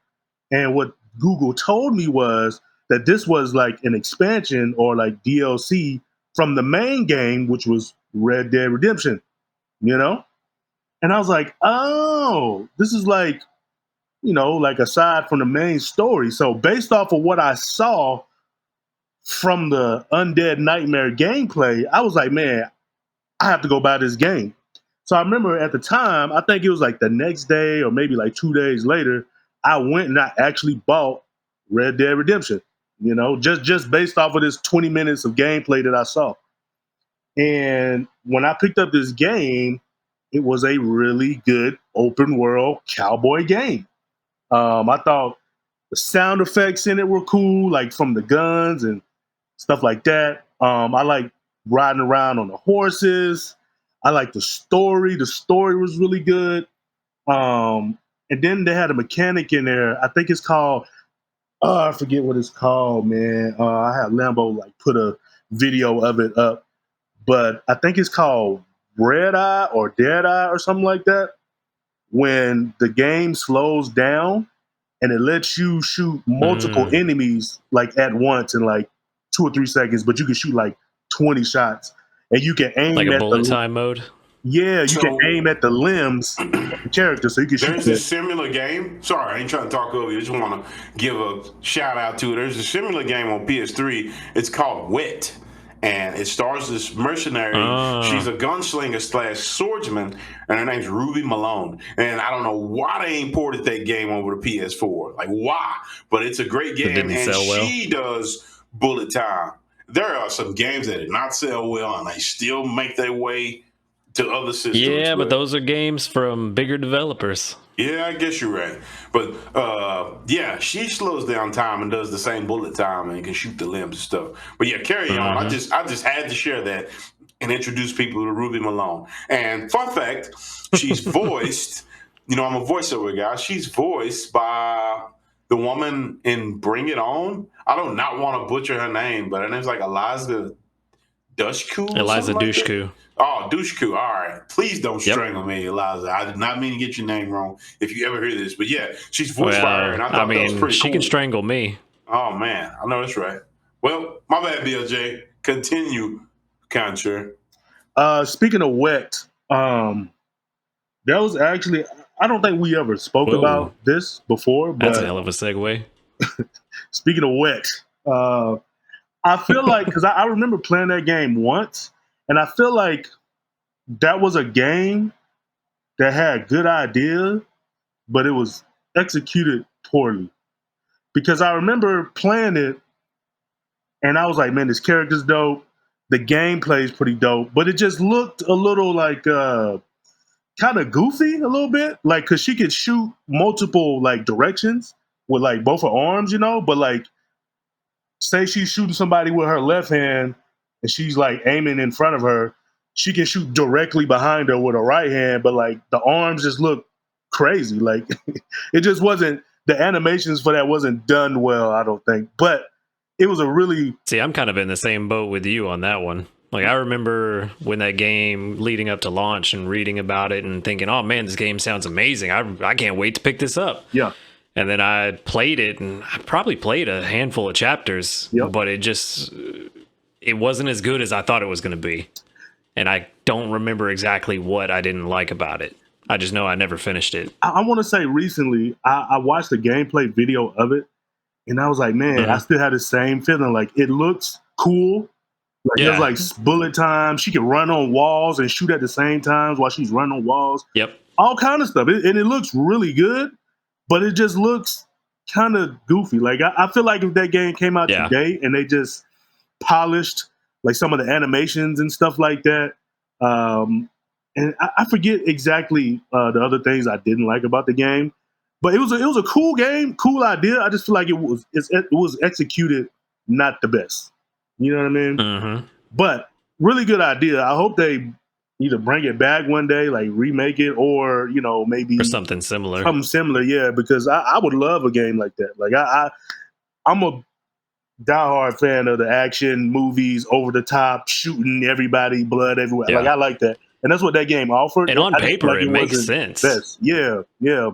S2: And what Google told me was that this was like an expansion or like DLC from the main game, which was Red Dead Redemption, you know? And I was like, oh, this is like, you know, like aside from the main story. So based off of what I saw from the Undead Nightmare gameplay, I was like, man, I have to go buy this game. So I remember at the time, I think it was like the next day or maybe like 2 days later, I went and I actually bought Red Dead Redemption, you know, just based off of this 20 minutes of gameplay that I saw. And when I picked up this game, it was a really good open world cowboy game. I thought the sound effects in it were cool, like from the guns and stuff like that. I like riding around on the horses. I like the story. The story was really good. And then they had a mechanic in there. I think it's called, I forget what it's called, man. I had Lambo like put a video of it up, but I think it's called Red Eye or Dead Eye or something like that. When the game slows down and it lets you shoot multiple enemies like at once in like 2 or 3 seconds, but you can shoot like 20 shots and you can aim
S3: like a
S2: at
S3: bullet time mode.
S2: Yeah, you can aim at the limbs of the character, so you can shoot.
S1: There's a similar game. Sorry, I ain't trying to talk over you. I just want to give a shout out to it. There's a similar game on PS3. It's called Wet. And it stars this mercenary. She's a gunslinger / swordsman, and her name's Ruby Malone. And I don't know why they ain't ported that game over to PS4. Like, why? But it's a great game, and she does bullet time. There are some games that did not sell well, and they still make their way to other systems.
S3: Yeah, but those are games from bigger developers.
S1: Yeah, I guess you're right. But yeah, she slows down time and does the same bullet time and can shoot the limbs and stuff. But yeah, carry on. I just had to share that and introduce people to Ruby Malone. And fun fact, she's voiced I'm a voiceover guy. She's voiced by the woman in Bring It On. I do not want to butcher her name, but her name's like Eliza Dushku or
S3: Eliza
S1: something like that.
S3: Dushku.
S1: Oh, Dushku. All right. Please don't
S3: Yep.
S1: strangle me, Eliza. I did not mean to get your name wrong if you ever hear this. But yeah, she's voiced by her, and I thought that was pretty
S3: she
S1: cool.
S3: can strangle me.
S1: Oh, man. I know that's right. Well, my bad, BLJ. Continue, Contra.
S2: Speaking of wet, that was actually, I don't think we ever spoke about this before. But
S3: that's a hell of a segue.
S2: Speaking of wet, I feel like, because I remember playing that game once, and I feel like that was a game that had good idea, but it was executed poorly. Because I remember playing it, and I was like, man, this character's dope. The gameplay is pretty dope, but it just looked a little like kind of goofy a little bit. Like, because she could shoot multiple like directions with like both her arms, but like, say she's shooting somebody with her left hand and she's like aiming in front of her, she can shoot directly behind her with her right hand, but like the arms just look crazy. Like it just wasn't, the animations for that wasn't done well, I don't think. But it was a really...
S3: See, I'm kind of in the same boat with you on that one. Like, I remember when that game leading up to launch and reading about it and thinking, oh man, this game sounds amazing. I can't wait to pick this up.
S2: Yeah.
S3: And then I played it, and I probably played a handful of chapters, but it wasn't as good as I thought it was going to be. And I don't remember exactly what I didn't like about it. I just know I never finished it.
S2: I want to say recently, I watched a gameplay video of it, and I was like, man, I still had the same feeling. Like, it looks cool. Like, there's like bullet time. She can run on walls and shoot at the same times while she's running on walls.
S3: Yep.
S2: All kind of stuff. And it looks really good, but it just looks kind of goofy. Like, I feel like if that game came out today and they just polished like some of the animations and stuff like that, and I forget exactly the other things I didn't like about the game, but it was a cool game, cool idea. I just feel like it was executed not the best. You know what I mean?
S3: Mm-hmm.
S2: But really good idea. I hope they either bring it back one day, like remake it, or maybe
S3: or something similar.
S2: Something similar, yeah. Because I would love a game like that. Like I'm a diehard fan of the action movies, over the top, shooting everybody, blood everywhere.
S3: Yeah.
S2: Like, I like that. And that's what that game offered.
S3: And on paper, it makes sense.
S2: Best. Yeah, yeah.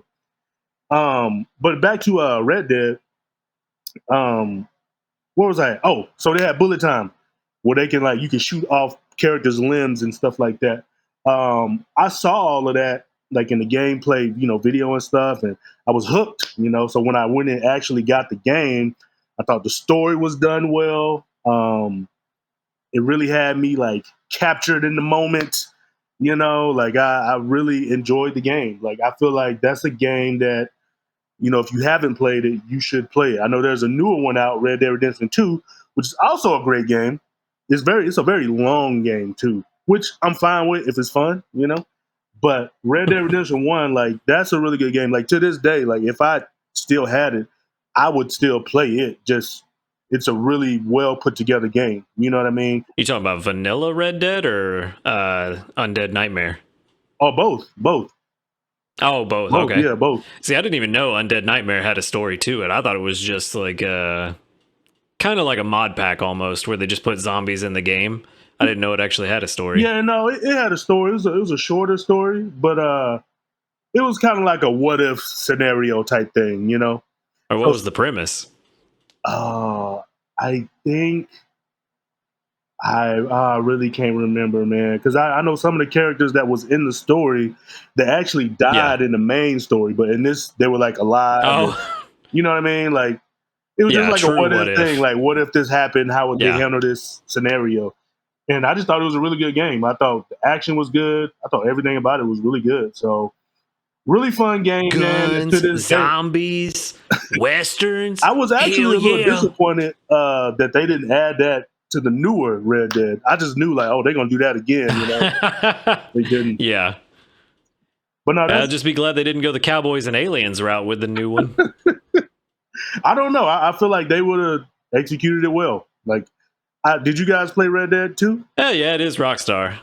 S2: But back to Red Dead. Where was I? Oh, so they had bullet time, where they can you can shoot off characters' limbs and stuff like that. I saw all of that like in the gameplay, video and stuff, and I was hooked. So when I went and actually got the game, I thought the story was done well. It really had me like captured in the moment. Like I really enjoyed the game. Like, I feel like that's a game that, if you haven't played it, you should play it. I know there's a newer one out, Red Dead Redemption 2, which is also a great game. It's a very long game too, which I'm fine with if it's fun, But Red Dead Redemption 1, like, that's a really good game. Like, to this day, like, if I still had it, I would still play it. Just, it's a really well put together game. You know what I mean?
S3: You talking about vanilla Red Dead or Undead Nightmare?
S2: Oh, both.
S3: Oh, both. Okay.
S2: Yeah, both.
S3: See, I didn't even know Undead Nightmare had a story to it. I thought it was just like kind of like a mod pack almost, where they just put zombies in the game. I didn't know it actually had a story.
S2: Yeah, no, it had a story. It was a shorter story, but it was kind of like a what if scenario type thing,
S3: Or what was the premise?
S2: I think I really can't remember, man, because I know some of the characters that was in the story that actually died in the main story, but in this they were like alive.
S3: Oh,
S2: you know what I mean? Like, it was just like a what if thing. Like, what if this happened? How would they handle this scenario? And I just thought it was a really good game. I thought the action was good. I thought everything about it was really good. So, really fun game, man. To this
S3: zombies, westerns.
S2: I was actually a little disappointed that they didn't add that to the newer Red Dead. I just knew, like, oh, they're gonna do that again. They didn't.
S3: Yeah.
S2: But no,
S3: I'll just be glad they didn't go the Cowboys and Aliens route with the new one.
S2: I don't know. I feel like they would have executed it well. Like, did you guys play Red Dead 2?
S3: Yeah, it is Rockstar.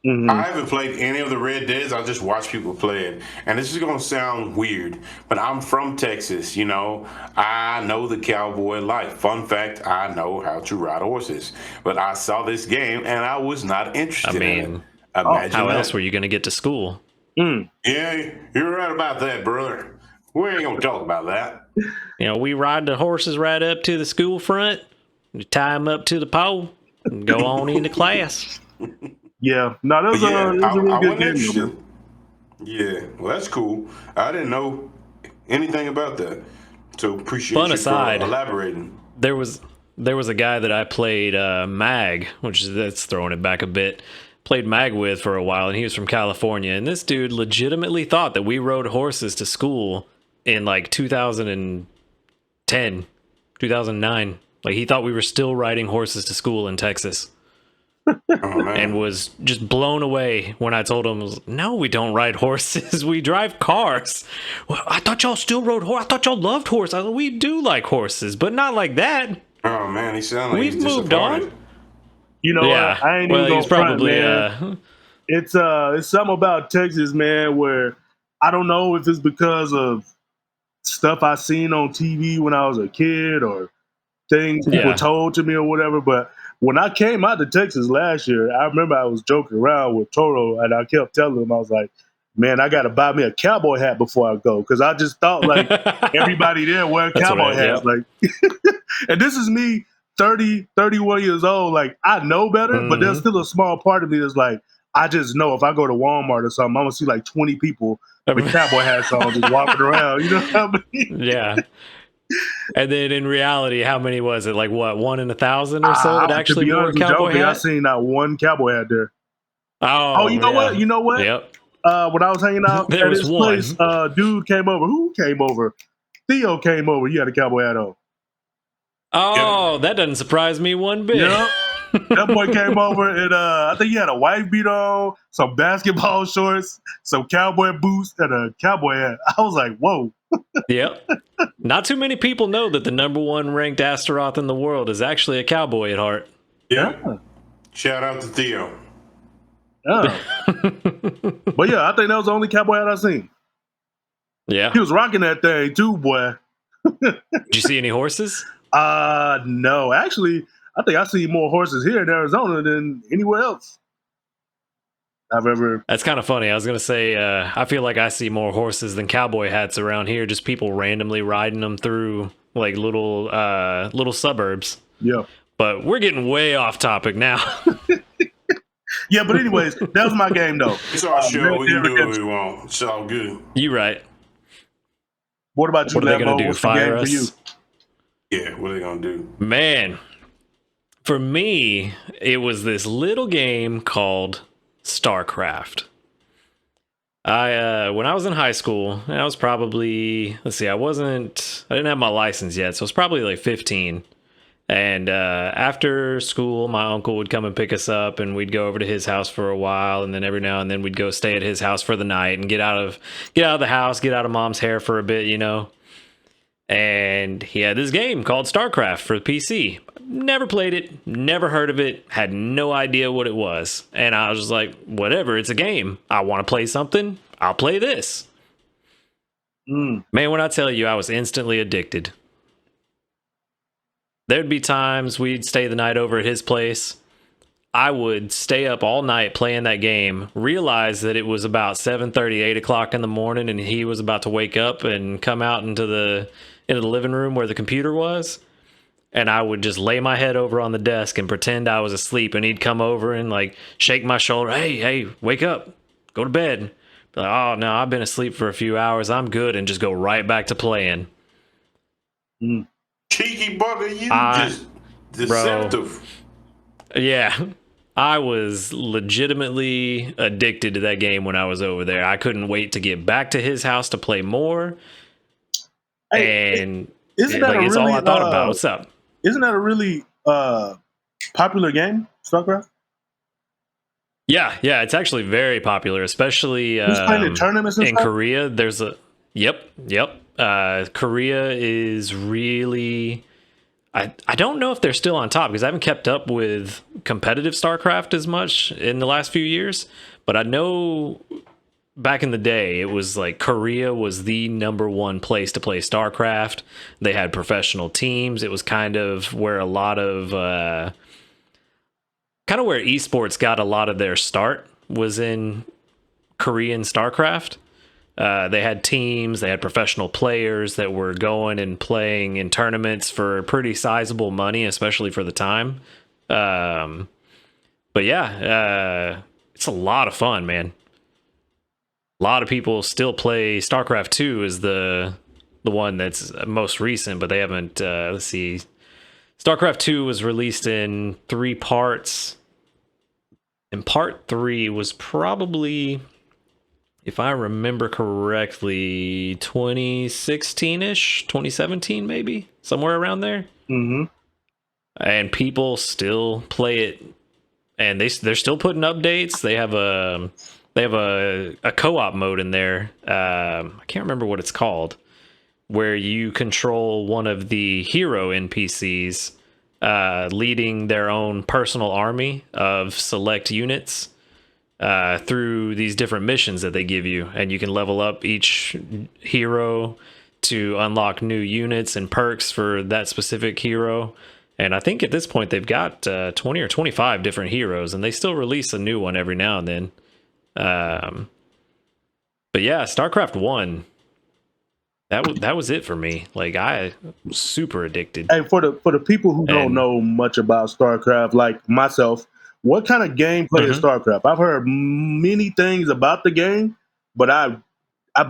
S1: I haven't played any of the Red Deads. I just watch people play it. And this is going to sound weird, but I'm from Texas, you know. I know the cowboy life. Fun fact, I know how to ride horses. But I saw this game, and I was not interested in it. Imagine
S3: how
S1: that.
S3: else were you going to get to school?
S1: Yeah, you're right about that, brother. We ain't going to talk about that.
S3: You know, we ride the horses right up to the school front, you tie them up to the pole, and go on into class.
S2: Yeah, no, that was a really good game.
S1: Interested. Yeah, well, that's cool. I didn't know anything about that, so appreciate you for elaborating.
S3: There was a guy that I played Mag, that's throwing it back a bit. Played Mag with for a while, and he was from California. And this dude legitimately thought that we rode horses to school in like 2010, 2009. Like he thought we were still riding horses to school in Texas. And was just blown away when I told him, no, we don't ride horses. We drive cars. Well, I thought y'all still rode horses. I thought y'all loved horses. I thought, we do like horses, but not like that.
S1: Oh, man, he sounded like
S3: we've moved on.
S2: You know,
S3: yeah.
S2: I ain't even gonna front, man. It's something about Texas, man, where I don't know if it's because of stuff I seen on TV when I was a kid or things people told to me or whatever, but when I came out to Texas last year, I remember I was joking around with Toro, and I kept telling him, I was like, man, I got to buy me a cowboy hat before I go, because I just thought, like, everybody there wearing cowboy hats. Like, and this is me, 30, 31 years old. Like, I know better, but there's still a small part of me that's like, I just know if I go to Walmart or something, I'm going to see like 20 people with cowboy hats on just walking around. You know what I mean?
S3: Yeah. And then in reality, how many was it? Like what, 1 in 1,000 or so that actually wore a cowboy hat?
S2: I seen not one cowboy hat there.
S3: Oh,
S2: you know what? You know what?
S3: Yep.
S2: When I was hanging out at his place, dude came over. Who came over? Theo came over. He had a cowboy hat on.
S3: Oh, that doesn't surprise me one bit.
S2: Yeah. That boy came over and I think he had a white beat on, some basketball shorts, some cowboy boots, and a cowboy hat. I was like, whoa.
S3: Yep. Not too many people know that the #1 ranked Astaroth in the world is actually a cowboy at heart.
S1: Yeah. Shout out to Theo.
S2: Yeah. But yeah, I think that was the only cowboy hat I seen.
S3: Yeah.
S2: He was rocking that thing too, boy.
S3: Did you see any horses?
S2: No. Actually, I think I see more horses here in Arizona than anywhere else I've ever.
S3: That's kind of funny. I was gonna say, I feel like I see more horses than cowboy hats around here. Just people randomly riding them through like little suburbs.
S2: Yeah.
S3: But we're getting way off topic now.
S2: Yeah, but anyways, that was my game though.
S1: It's our show. We can do what we want. It's all good.
S3: You right.
S2: What about you?
S3: What are they gonna do?
S2: What's
S3: Fire
S2: the game
S3: us?
S2: for you?
S1: Yeah, what are they gonna do?
S3: Man, for me, it was this little game called Starcraft. When I was in high school, I was probably, I didn't have my license yet, so I was probably like 15. And after school, my uncle would come and pick us up, and we'd go over to his house for a while, and then every now and then we'd go stay at his house for the night and get out of the house, get out of mom's hair for a bit, you know. And he had this game called Starcraft for the PC. Never played it, never heard of it, had no idea what it was. And I was just like, whatever, it's a game. I want to play something, I'll play this. Man, when I tell you, I was instantly addicted. There'd be times we'd stay the night over at his place. I would stay up all night playing that game, realize that it was about 7:30, 8 o'clock in the morning, and he was about to wake up and come out into the living room where the computer was. And I would just lay my head over on the desk and pretend I was asleep, and he'd come over and like shake my shoulder. Hey, wake up, go to bed. Be like, oh no, I've been asleep for a few hours, I'm good, and just go right back to playing.
S1: Cheeky butter, you just deceptive.
S3: Bro, yeah, I was legitimately addicted to that game when I was over there. I couldn't wait to get back to his house to play more. And it's all I thought about. What's up?
S2: Isn't that a really popular game, Starcraft?
S3: Yeah, it's actually very popular, especially
S2: Who's playing in tournaments and
S3: in
S2: stuff?
S3: Korea. There's a yep. Korea is really I don't know if they're still on top because I haven't kept up with competitive StarCraft as much in the last few years, but I know back in the day, it was like Korea was the #1 place to play StarCraft. They had professional teams. It was kind of where a lot of kind of where esports got a lot of their start was in Korean StarCraft. They had teams, they had professional players that were going and playing in tournaments for pretty sizable money, especially for the time. But yeah, it's a lot of fun, man. A lot of people still play StarCraft 2 is the one that's most recent, but they haven't, let's see. StarCraft 2 was released in 3 parts. And part 3 was probably, if I remember correctly, 2016-ish, 2017 maybe, somewhere around there.
S2: Mm-hmm.
S3: And people still play it, and they're still putting updates. They have a co-op mode in there. I can't remember what it's called, where you control one of the hero NPCs, leading their own personal army of select units through these different missions that they give you, and you can level up each hero to unlock new units and perks for that specific hero. And I think at this point they've got 20 or 25 different heroes, and they still release a new one every now and then. But yeah, StarCraft 1, that was it for me. Like, I was super addicted.
S2: Hey, for the people who don't know much about StarCraft, like myself, what kind of gameplay is StarCraft? I've heard many things about the game, but I've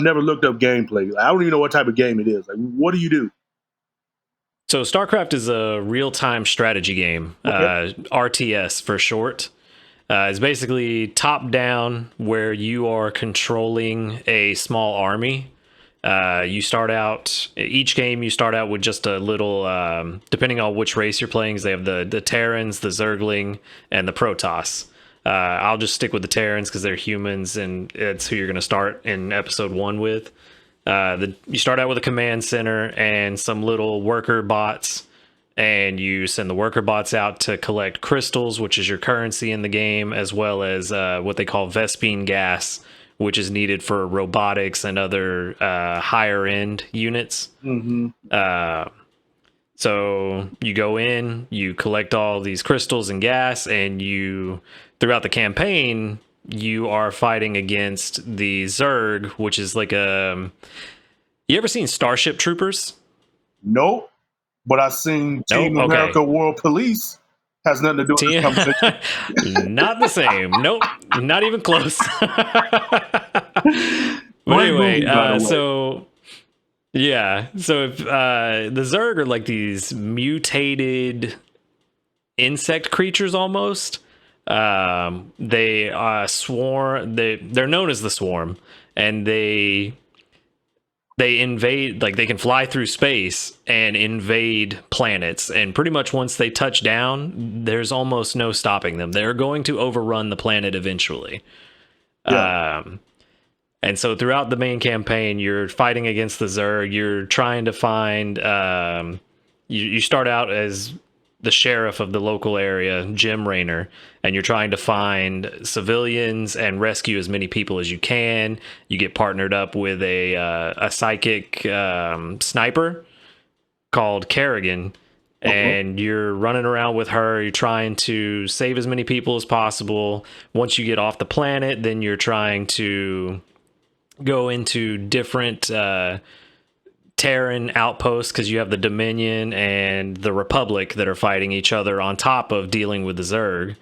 S2: never looked up gameplay. I don't even know what type of game it is. Like, what do you do?
S3: So StarCraft is a real-time strategy game, RTS for short. It's basically top-down, where you are controlling a small army. You start out, each game you start out with just a little, depending on which race you're playing, they have the Terrans, the Zergling, and the Protoss. I'll just stick with the Terrans because they're humans, and it's who you're going to start in episode 1 with. You start out with a command center and some little worker bots, and you send the worker bots out to collect crystals, which is your currency in the game, as well as what they call Vespene gas, which is needed for robotics and other higher end units. So you go in, you collect all these crystals and gas, and throughout the campaign, you are fighting against the Zerg, which is like you ever seen Starship Troopers?
S2: Nope. But I've seen Team America World Police. Has nothing to do with this conversation.
S3: Not the same. Nope. Not even close. But anyway, so if the Zerg are like these mutated insect creatures almost. They swarm. They're known as the Swarm, and they invade, like they can fly through space and invade planets, and pretty much once they touch down, there's almost no stopping them. They're going to overrun the planet eventually. And so throughout the main campaign, you're fighting against the Zerg. You're trying to find you start out as the sheriff of the local area, Jim Raynor, and you're trying to find civilians and rescue as many people as you can. You get partnered up with a psychic sniper called Kerrigan, and you're running around with her. You're trying to save as many people as possible. Once you get off the planet, then you're trying to go into different Terran outposts, because you have the Dominion and the Republic that are fighting each other on top of dealing with the Zerg.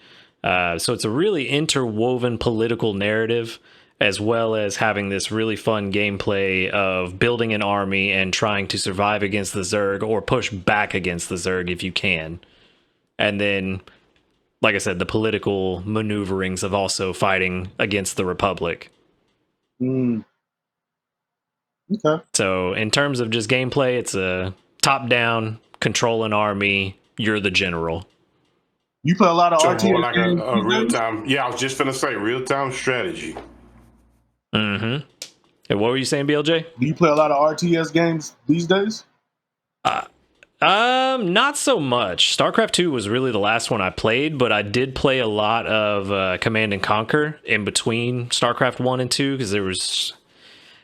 S3: So it's a really interwoven political narrative, as well as having this really fun gameplay of building an army and trying to survive against the Zerg or push back against the Zerg if you can. And then, like I said, the political maneuverings of also fighting against the Republic.
S2: Okay.
S3: So in terms of just gameplay, it's a top-down, control an army, you're the general.
S2: You play a lot of RTS
S1: like a real-time. Yeah, I was just finna say real-time strategy.
S3: And what were you saying, BLJ?
S2: Do you play a lot of RTS games these days?
S3: Not so much. StarCraft 2 was really the last one I played, but I did play a lot of Command and Conquer in between StarCraft 1 and 2 because there was,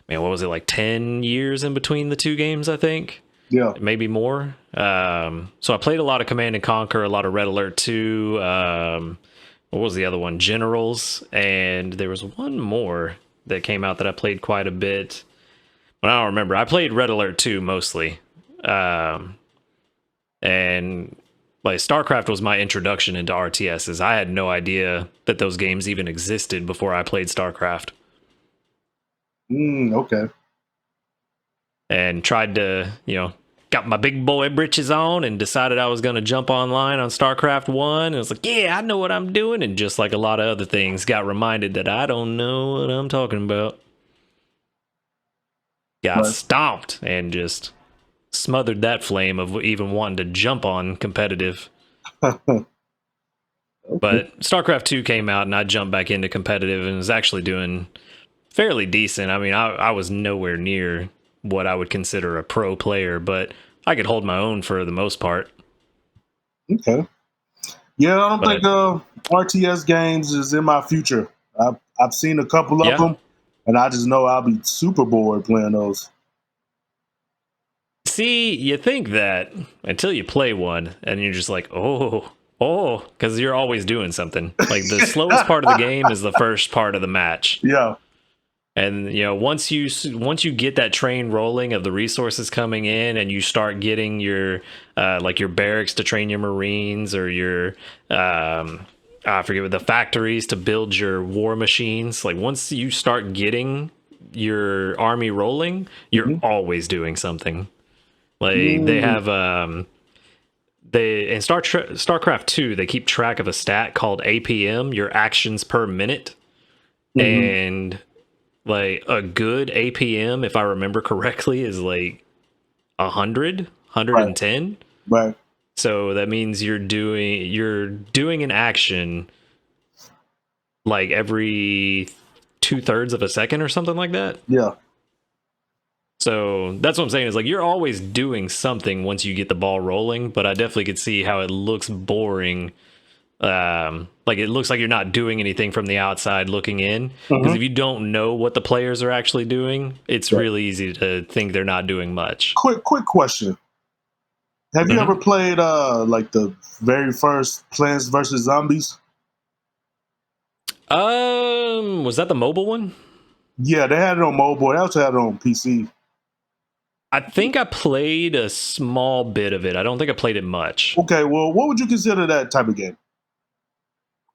S3: man, what was it, like 10 years in between the two games, I think?
S2: Yeah.
S3: Maybe more. So I played a lot of Command and Conquer, a lot of Red Alert 2. What was the other one? Generals. And there was one more that came out that I played quite a bit. But I don't remember. I played Red Alert 2 mostly. And like StarCraft was my introduction into RTSs. I had no idea that those games even existed before I played StarCraft.
S2: Okay.
S3: And tried to, got my big boy britches on and decided I was going to jump online on StarCraft 1. And I was like, yeah, I know what I'm doing. And just like a lot of other things, got reminded that I don't know what I'm talking about. Got stomped and just smothered that flame of even wanting to jump on competitive.
S2: Okay.
S3: But StarCraft 2 came out and I jumped back into competitive and was actually doing fairly decent. I mean, I was nowhere near what I would consider a pro player, but I could hold my own for the most part.
S2: Okay. Yeah, I don't think RTS games is in my future. I've seen a couple of them, and I just know I'll be super bored playing those.
S3: See, you think that until you play one, and you're just like, oh, because you're always doing something. Like the slowest part of the game is the first part of the match.
S2: Yeah.
S3: And once you get that train rolling of the resources coming in, and you start getting your like your barracks to train your Marines, or your I forget what, the factories to build your war machines. Like once you start getting your army rolling, you're always doing something. Like they have in StarCraft 2, they keep track of a stat called APM, your actions per minute, and like a good APM, if I remember correctly, is like 100, 110.
S2: Right.
S3: So that means you're doing an action like every 2/3 of a second or something like that.
S2: Yeah.
S3: So that's what I'm saying, is like you're always doing something once you get the ball rolling, but I definitely could see how it looks boring. Like it looks like you're not doing anything from the outside looking in, because if you don't know what the players are actually doing, it's really easy to think they're not doing much.
S2: Quick question. Have you ever played like the very first Plants vs. Zombies?
S3: Was that the mobile one?
S2: Yeah, they had it on mobile. They also had it on PC.
S3: I think I played a small bit of it. I don't think I played it much.
S2: Okay, well, what would you consider that type of game?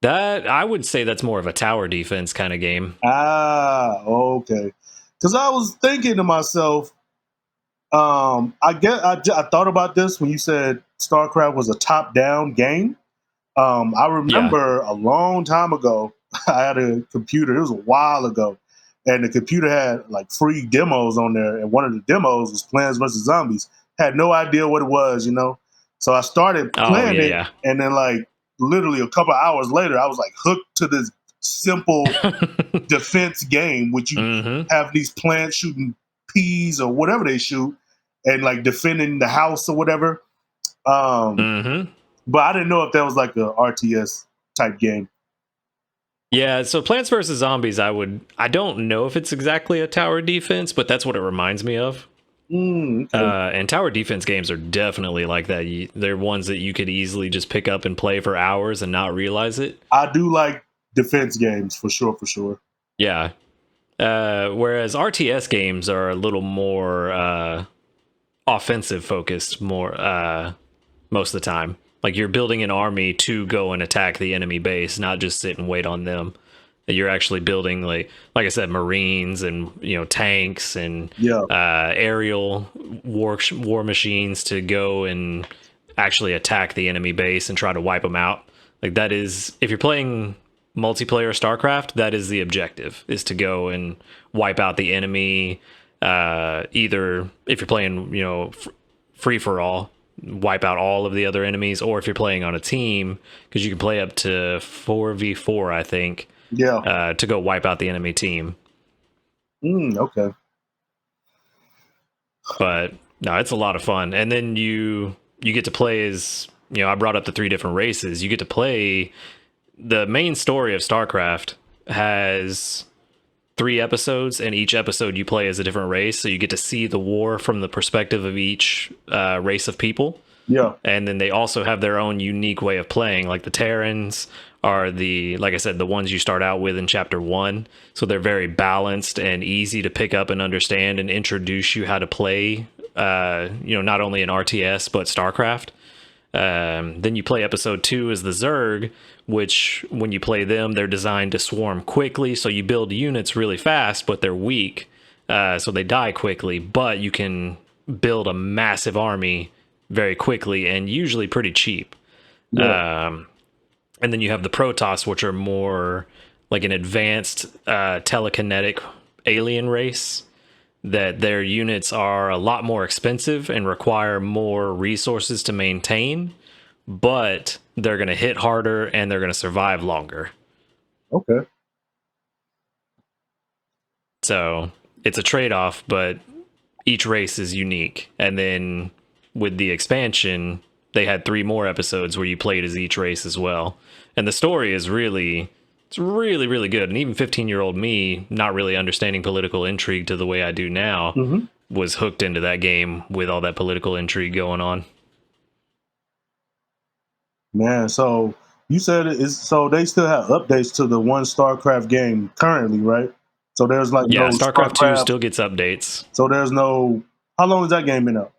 S3: That I would say that's more of a tower defense kind of game.
S2: Ah, okay. Because I was thinking to myself, I thought about this when you said StarCraft was a top-down game. I remember a long time ago, I had a computer. It was a while ago, and the computer had like free demos on there, and one of the demos was Plants vs. Zombies. Had no idea what it was, So I started playing it, and then like literally a couple hours later, I was like hooked to this simple defense game, which you have these plants shooting peas or whatever they shoot, and like defending the house or whatever. But I didn't know if that was like a RTS type game.
S3: Yeah, so Plants vs. Zombies, I don't know if it's exactly a tower defense, but that's what it reminds me of.
S2: Okay.
S3: And tower defense games are definitely like that. They're ones that you could easily just pick up and play for hours and not realize it.
S2: I do like defense games for sure.
S3: Yeah. Whereas RTS games are a little more offensive focused, more most of the time. Like you're building an army to go and attack the enemy base, not just sit and wait on them. You're actually building, like I said, Marines and tanks and aerial war machines to go and actually attack the enemy base and try to wipe them out. Like that is, if you're playing multiplayer StarCraft, that is the objective, is to go and wipe out the enemy. Either if you're playing free for all, wipe out all of the other enemies, or if you're playing on a team, because you can play up to 4v4, I think. To go wipe out the enemy team.
S2: Okay.
S3: But no, it's a lot of fun. And then you you get to play as, I brought up the 3 different races. You get to play the main story of StarCraft has 3 episodes, and each episode you play as a different race, so you get to see the war from the perspective of each race of people.
S2: Yeah.
S3: And then they also have their own unique way of playing. Like the Terrans are like I said, the ones you start out with in chapter 1. So they're very balanced and easy to pick up and understand and introduce you how to play, not only in RTS, but StarCraft. Then you play episode 2 as the Zerg, which when you play them, they're designed to swarm quickly. So you build units really fast, but they're weak. So they die quickly, but you can build a massive army very quickly and usually pretty cheap. Yeah. And then you have the Protoss, which are more like an advanced telekinetic alien race, that their units are a lot more expensive and require more resources to maintain, but they're going to hit harder and they're going to survive longer.
S2: Okay.
S3: So it's a trade-off, but each race is unique. And then with the expansion, they had 3 more episodes where you played as each race as well. And the story is really good. And even 15-year-old me, not really understanding political intrigue to the way I do now, was hooked into that game with all that political intrigue going on.
S2: Man, so you said so they still have updates to the one StarCraft game currently, right? So there's like
S3: no StarCraft 2 still gets updates.
S2: So there's no. How long has that game been out?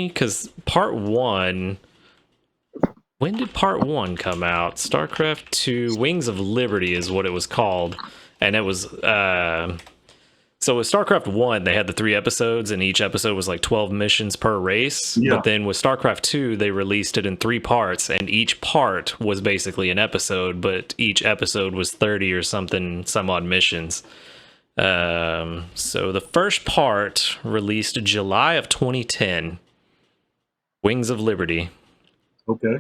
S3: Because part 1. When did part 1 come out? StarCraft 2 Wings of Liberty is what it was called. And it was so with StarCraft 1, they had the 3 episodes, and each episode was like 12 missions per race. Yeah. But then with StarCraft 2, they released it in 3 parts, and each part was basically an episode, but each episode was 30 or some odd missions. So the first part released July of 2010, Wings of Liberty.
S2: Okay.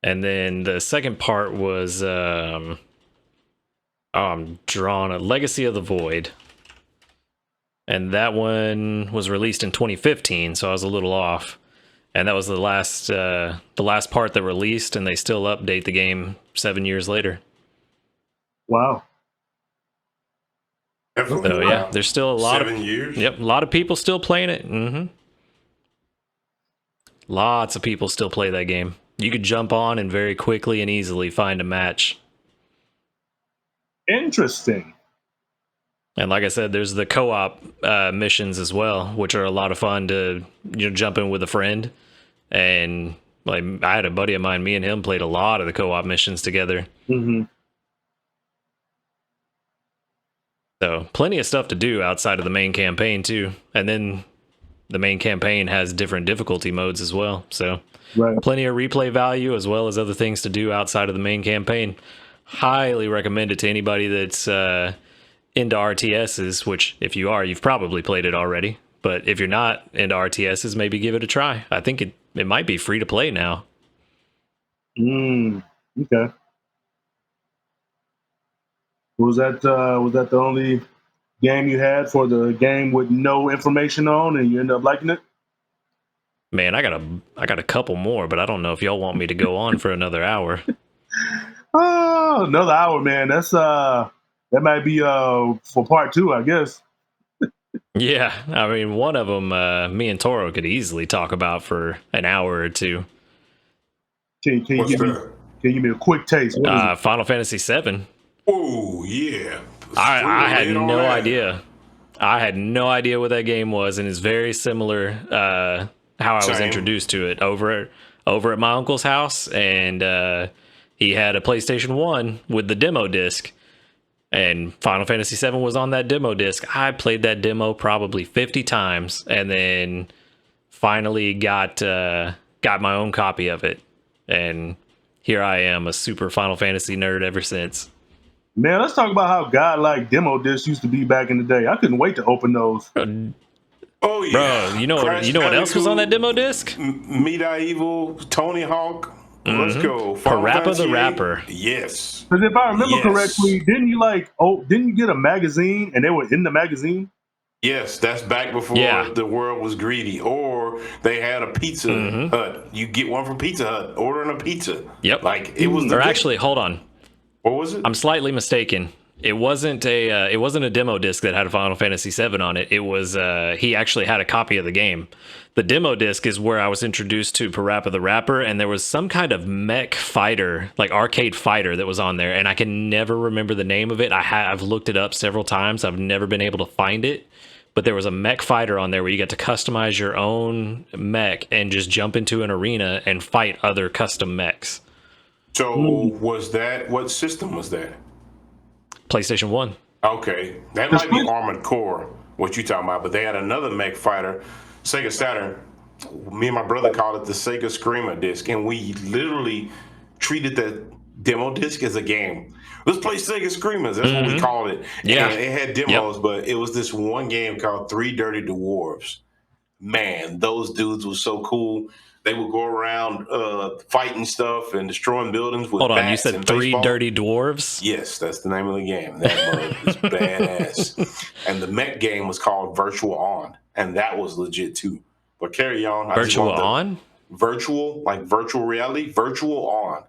S3: And then the second part was I'm drawing a Legacy of the Void. And that one was released in 2015, so I was a little off. And that was the last part that released, and they still update the game 7 years later.
S2: Wow.
S3: So yeah, there's still a lot
S1: 7 years.
S3: Yep, a lot of people still playing it. Lots of people still play that game. You could jump on and very quickly and easily find a match.
S2: Interesting.
S3: And like I said, there's the co-op missions as well, which are a lot of fun to jump in with a friend. And like I had a buddy of mine, me and him played a lot of the co-op missions together. So plenty of stuff to do outside of the main campaign too. And then the main campaign has different difficulty modes as well. So plenty of replay value as well as other things to do outside of the main campaign. Highly recommend it to anybody that's into RTSs, which if you are, you've probably played it already. But if you're not into RTSs, maybe give it a try. I think it might be free to play now.
S2: Okay. Was that the only game you had for the game with no information on, and you ended up liking it?
S3: Man, I got a couple more, but I don't know if y'all want me to go on for another hour.
S2: Oh, another hour, man. That's that might be for part 2, I guess.
S3: Yeah, I mean, one of them, me and Toro could easily talk about for an hour or 2.
S2: Can you give me a quick taste?
S3: Final Fantasy VII.
S1: Oh yeah,
S3: I had no idea. I had no idea what that game was, and it's very similar how I was introduced to it over at my uncle's house, and he had a PlayStation 1 with the demo disc. And Final Fantasy VII was on that demo disc. I played that demo probably 50 times, and then finally got my own copy of it. And here I am, a super Final Fantasy nerd ever since.
S2: Man, let's talk about how godlike demo discs used to be back in the day. I couldn't wait to open those.
S1: Oh yeah,
S3: bro! You know what else was on that demo disc?
S1: Medieval, Tony Hawk. Let's go.
S3: Parappa the Rapper.
S1: Yes.
S2: Because if I remember correctly, didn't you get a magazine and they were in the magazine?
S1: Yes, that's back before the world was greedy. Or they had a Pizza Hut. You get one from Pizza Hut, ordering a pizza.
S3: Yep.
S1: Like it was.
S3: Or actually, hold on.
S1: What was it?
S3: I'm slightly mistaken. It wasn't a demo disc that had a Final Fantasy VII on it. It was he actually had a copy of the game. The demo disc is where I was introduced to Parappa the Rapper, and there was some kind of mech fighter, like arcade fighter, that was on there, and I can never remember the name of it. I've looked it up several times. I've never been able to find it, but there was a mech fighter on there where you get to customize your own mech and just jump into an arena and fight other custom mechs.
S1: So was that, what system was that?
S3: PlayStation 1.
S1: Okay, that might be Armored Core, what you talking about, but they had another mech fighter, Sega Saturn. Me and my brother called it the Sega Screamer disc, and we literally treated that demo disc as a game. Let's play Sega Screamers. That's what we called it.
S3: Yeah,
S1: and it had demos, but it was this one game called Three Dirty Dwarves. Man, those dudes were so cool. They would go around fighting stuff and destroying buildings with
S3: Hold on, you
S1: bats
S3: said
S1: and
S3: Three
S1: baseball.
S3: Dirty Dwarves?
S1: Yes, that's the name of the game. That mug is badass. And the mech game was called Virtual On, and that was legit too. But carry on.
S3: Virtual On?
S1: Virtual, like virtual reality, Virtual On.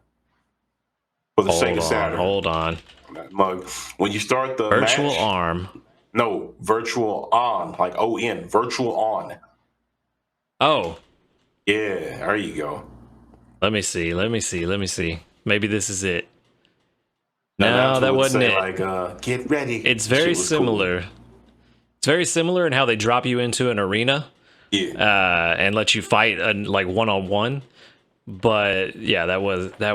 S1: For the Sega Saturn.
S3: Hold on.
S1: That mug. When you start the
S3: Virtual
S1: match,
S3: Arm.
S1: No, Virtual On, like O-N, Virtual On.
S3: Oh.
S1: Yeah, there you go.
S3: Let me see. Maybe this is it.
S1: Now,
S3: No, that wasn't it.
S1: Like, get ready.
S3: It's very similar. Cool. It's very similar in how they drop you into an arena, and let you fight like one-on-one. But yeah, that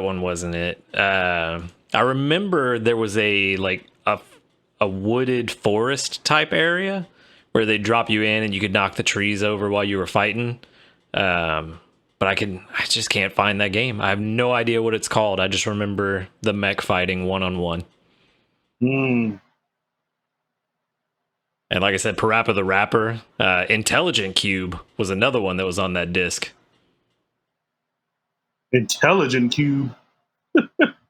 S3: one wasn't it. I remember there was a wooded forest type area where they drop you in and you could knock the trees over while you were fighting. But I just can't find that game. I have no idea what it's called. I just remember the mech fighting one-on-one. And like I said, Parappa the Rapper, Intelligent Cube was another one that was on that disc.
S2: Intelligent Cube.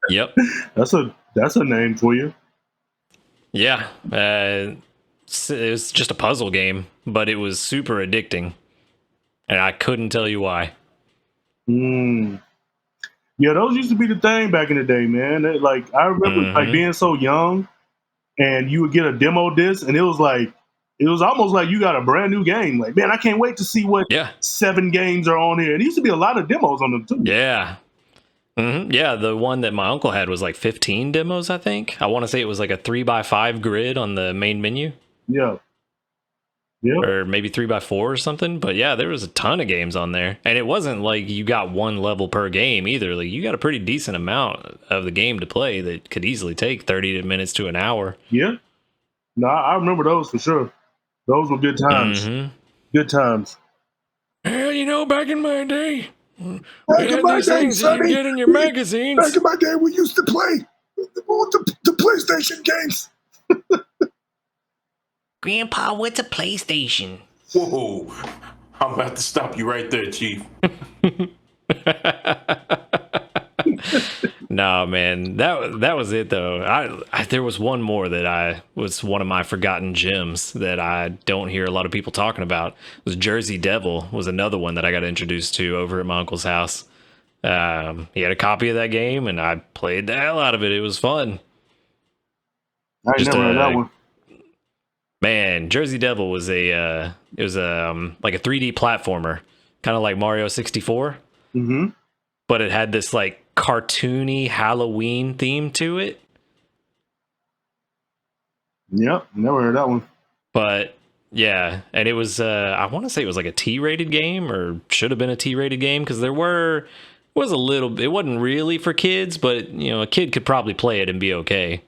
S3: Yep.
S2: That's a name for you.
S3: Yeah. It was just a puzzle game, but it was super addicting. And I couldn't tell you why.
S2: Yeah, those used to be the thing back in the day, man. I remember like being so young, and you would get a demo disc, and it was almost like you got a brand new game. Like, man, I can't wait to see what 7 games are on here. And there used to be a lot of demos on them too.
S3: Yeah. Yeah, the one that my uncle had was like 15 demos, I think. I want to say it was like a 3x5 grid on the main menu.
S2: Yeah.
S3: Or maybe 3x4 or something. But yeah, there was a ton of games on there. And it wasn't like you got one level per game either. Like, you got a pretty decent amount of the game to play that could easily take 30 minutes to an hour.
S2: Yeah. No, I remember those for sure. Those were good times. Good times.
S4: Yeah, back in my day, back in my day, Sonny, you get in your magazines. Back in my day, we used to play the PlayStation games.
S5: Grandpa, what's a PlayStation?
S1: Whoa, I'm about to stop you right there, Chief.
S3: No, man, that was it though. There was one more that was one of my forgotten gems that I don't hear a lot of people talking about. It was Jersey Devil was another one that I got introduced to over at my uncle's house. He had a copy of that game, and I played the hell out of it. It was fun.
S2: I never heard that one.
S3: Man, Jersey Devil was like a 3D platformer, kind of like Mario 64. But it had this like cartoony Halloween theme to it.
S2: Yep, never heard that one.
S3: But yeah, and it was I want to say it was like a T-rated game, or should have been a T-rated game, because it wasn't really for kids, but a kid could probably play it and be okay.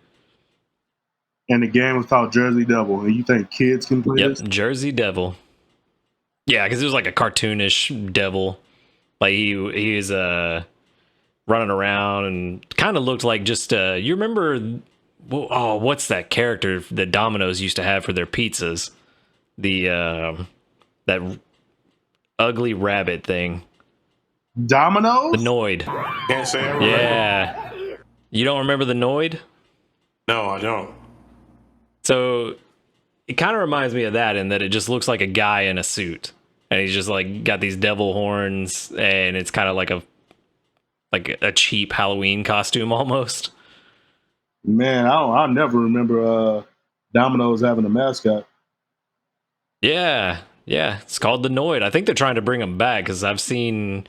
S2: And the game was called Jersey Devil, and you think kids can play this?
S3: Yep, Jersey Devil. Yeah, because it was like a cartoonish devil. Like he was running around and kind of looked like just you remember what's that character that Domino's used to have for their pizzas? The that ugly rabbit thing.
S2: Domino's?
S3: The Noid.
S1: Can't say I remember.
S3: Yeah. You don't remember the Noid?
S1: No, I don't.
S3: So it kind of reminds me of that in that it just looks like a guy in a suit, and he's just like got these devil horns, and it's kind of like a cheap Halloween costume almost.
S2: Man, I never remember Domino's having a mascot.
S3: Yeah, it's called the Noid. I think they're trying to bring him back because I've seen.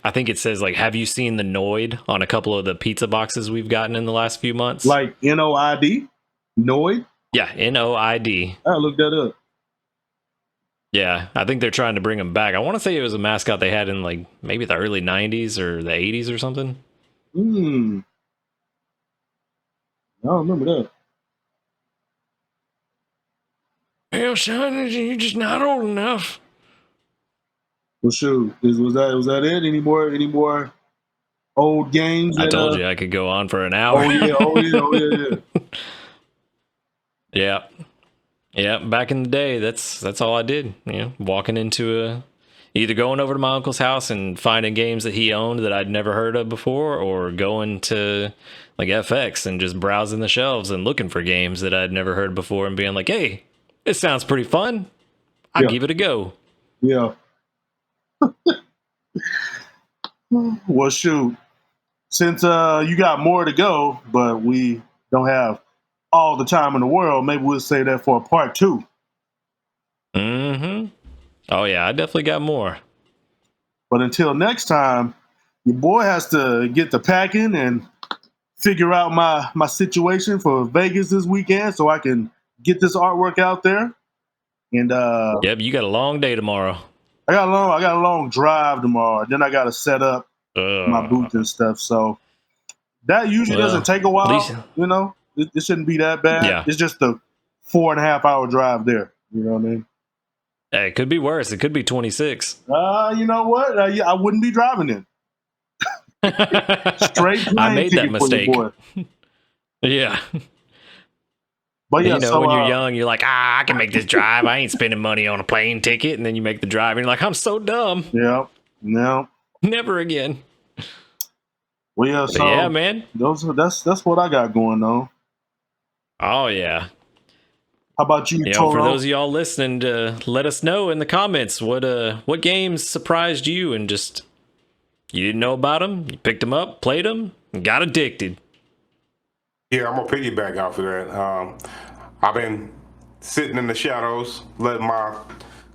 S3: I think it says like, "Have you seen the Noid?" on a couple of the pizza boxes we've gotten in the last few months.
S2: Like NOID, Noid.
S3: Yeah, NOID.
S2: I looked that up.
S3: Yeah, I think they're trying to bring him back. I want to say it was a mascot they had in like maybe the early '90s or the '80s or something.
S2: I don't remember that.
S4: Hell, son, you're just not old enough.
S2: Well, shoot, was that it? Any more old games?
S3: I told you I could go on for an hour.
S2: Oh yeah.
S3: Yeah. Back in the day, that's all I did. You know, walking into either going over to my uncle's house and finding games that he owned that I'd never heard of before, or going to like FX and just browsing the shelves and looking for games that I'd never heard before and being like, hey, it sounds pretty fun. I'll give it a go.
S2: Yeah. Well, shoot. Since you got more to go, but we don't have all the time in the world, maybe we'll say that for a part 2.
S3: Mm-hmm. Oh, yeah, I definitely got more.
S2: But until next time, your boy has to get to packing and figure out my situation for Vegas this weekend so I can get this artwork out there. And
S3: yep, you got a long day tomorrow.
S2: I got a long drive tomorrow. Then I got to set up my booth and stuff. So that usually doesn't take a while. You know, it shouldn't be that bad.
S3: Yeah.
S2: It's just a 4.5 hour drive there. You know what I mean?
S3: Hey, it could be worse. It could be 26.
S2: You know what? I wouldn't be driving in. Straight plane
S3: I made that
S2: ticket for
S3: mistake.
S2: your boy.
S3: Yeah.
S2: But yeah,
S3: you know,
S2: so,
S3: when you're young, you're like, I can make this drive. I ain't spending money on a plane ticket. And then you make the drive, and you're like, I'm so dumb.
S2: Yeah. No.
S3: Never again.
S2: Well, yeah, so
S3: yeah, man.
S2: That's what I got going on.
S3: Oh, yeah.
S2: How about you, Toro?
S3: For those of y'all listening, let us know in the comments what games surprised you and just you didn't know about them. You picked them up, played them, and got addicted.
S1: Yeah, I'm gonna piggyback off of that. I've been sitting in the shadows, letting my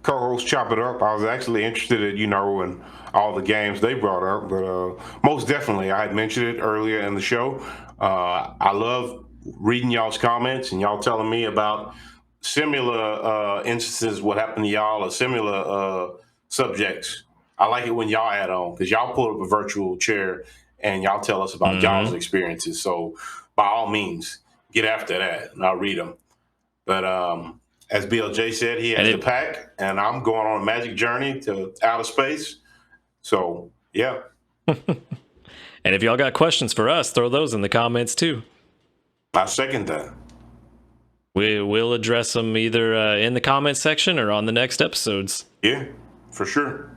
S1: co-host chop it up. I was actually interested in, in all the games they brought up, but most definitely, I had mentioned it earlier in the show. I love reading y'all's comments and y'all telling me about similar instances, what happened to y'all, or similar subjects. I like it when y'all add on, because y'all pull up a virtual chair and y'all tell us about y'all's experiences. So by all means, get after that, and I'll read them. But as BLJ said, he has the pack, and I'm going on a magic journey to outer space. So, yeah.
S3: And if y'all got questions for us, throw those in the comments, too.
S1: I second that.
S3: We'll address them either in the comments section or on the next episodes.
S1: Yeah, for sure.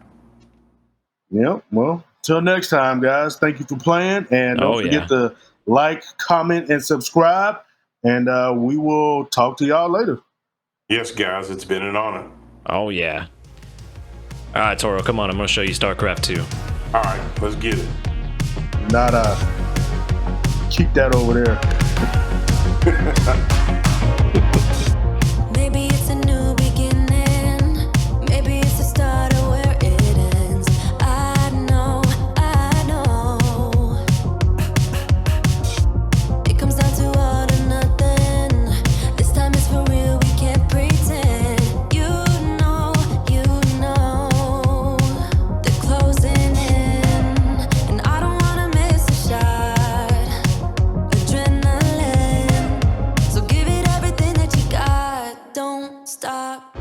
S2: Yep. Well, till next time, guys. Thank you for playing, and don't forget to like, comment, and subscribe. And we will talk to y'all later.
S1: Yes, guys, it's been an honor.
S3: Oh yeah. All right, Toro, come on. I'm going to show you StarCraft 2.
S1: All right, let's get it.
S2: Nada. Keep that over there.
S6: Maybe it's a new beginning. Maybe it's the start of where it ends. I know. It comes down to all or nothing. This time it's for real, we can't pretend. You know, they're closing in. And I don't wanna miss a shot. Adrenaline. So give it everything that you got. Don't stop.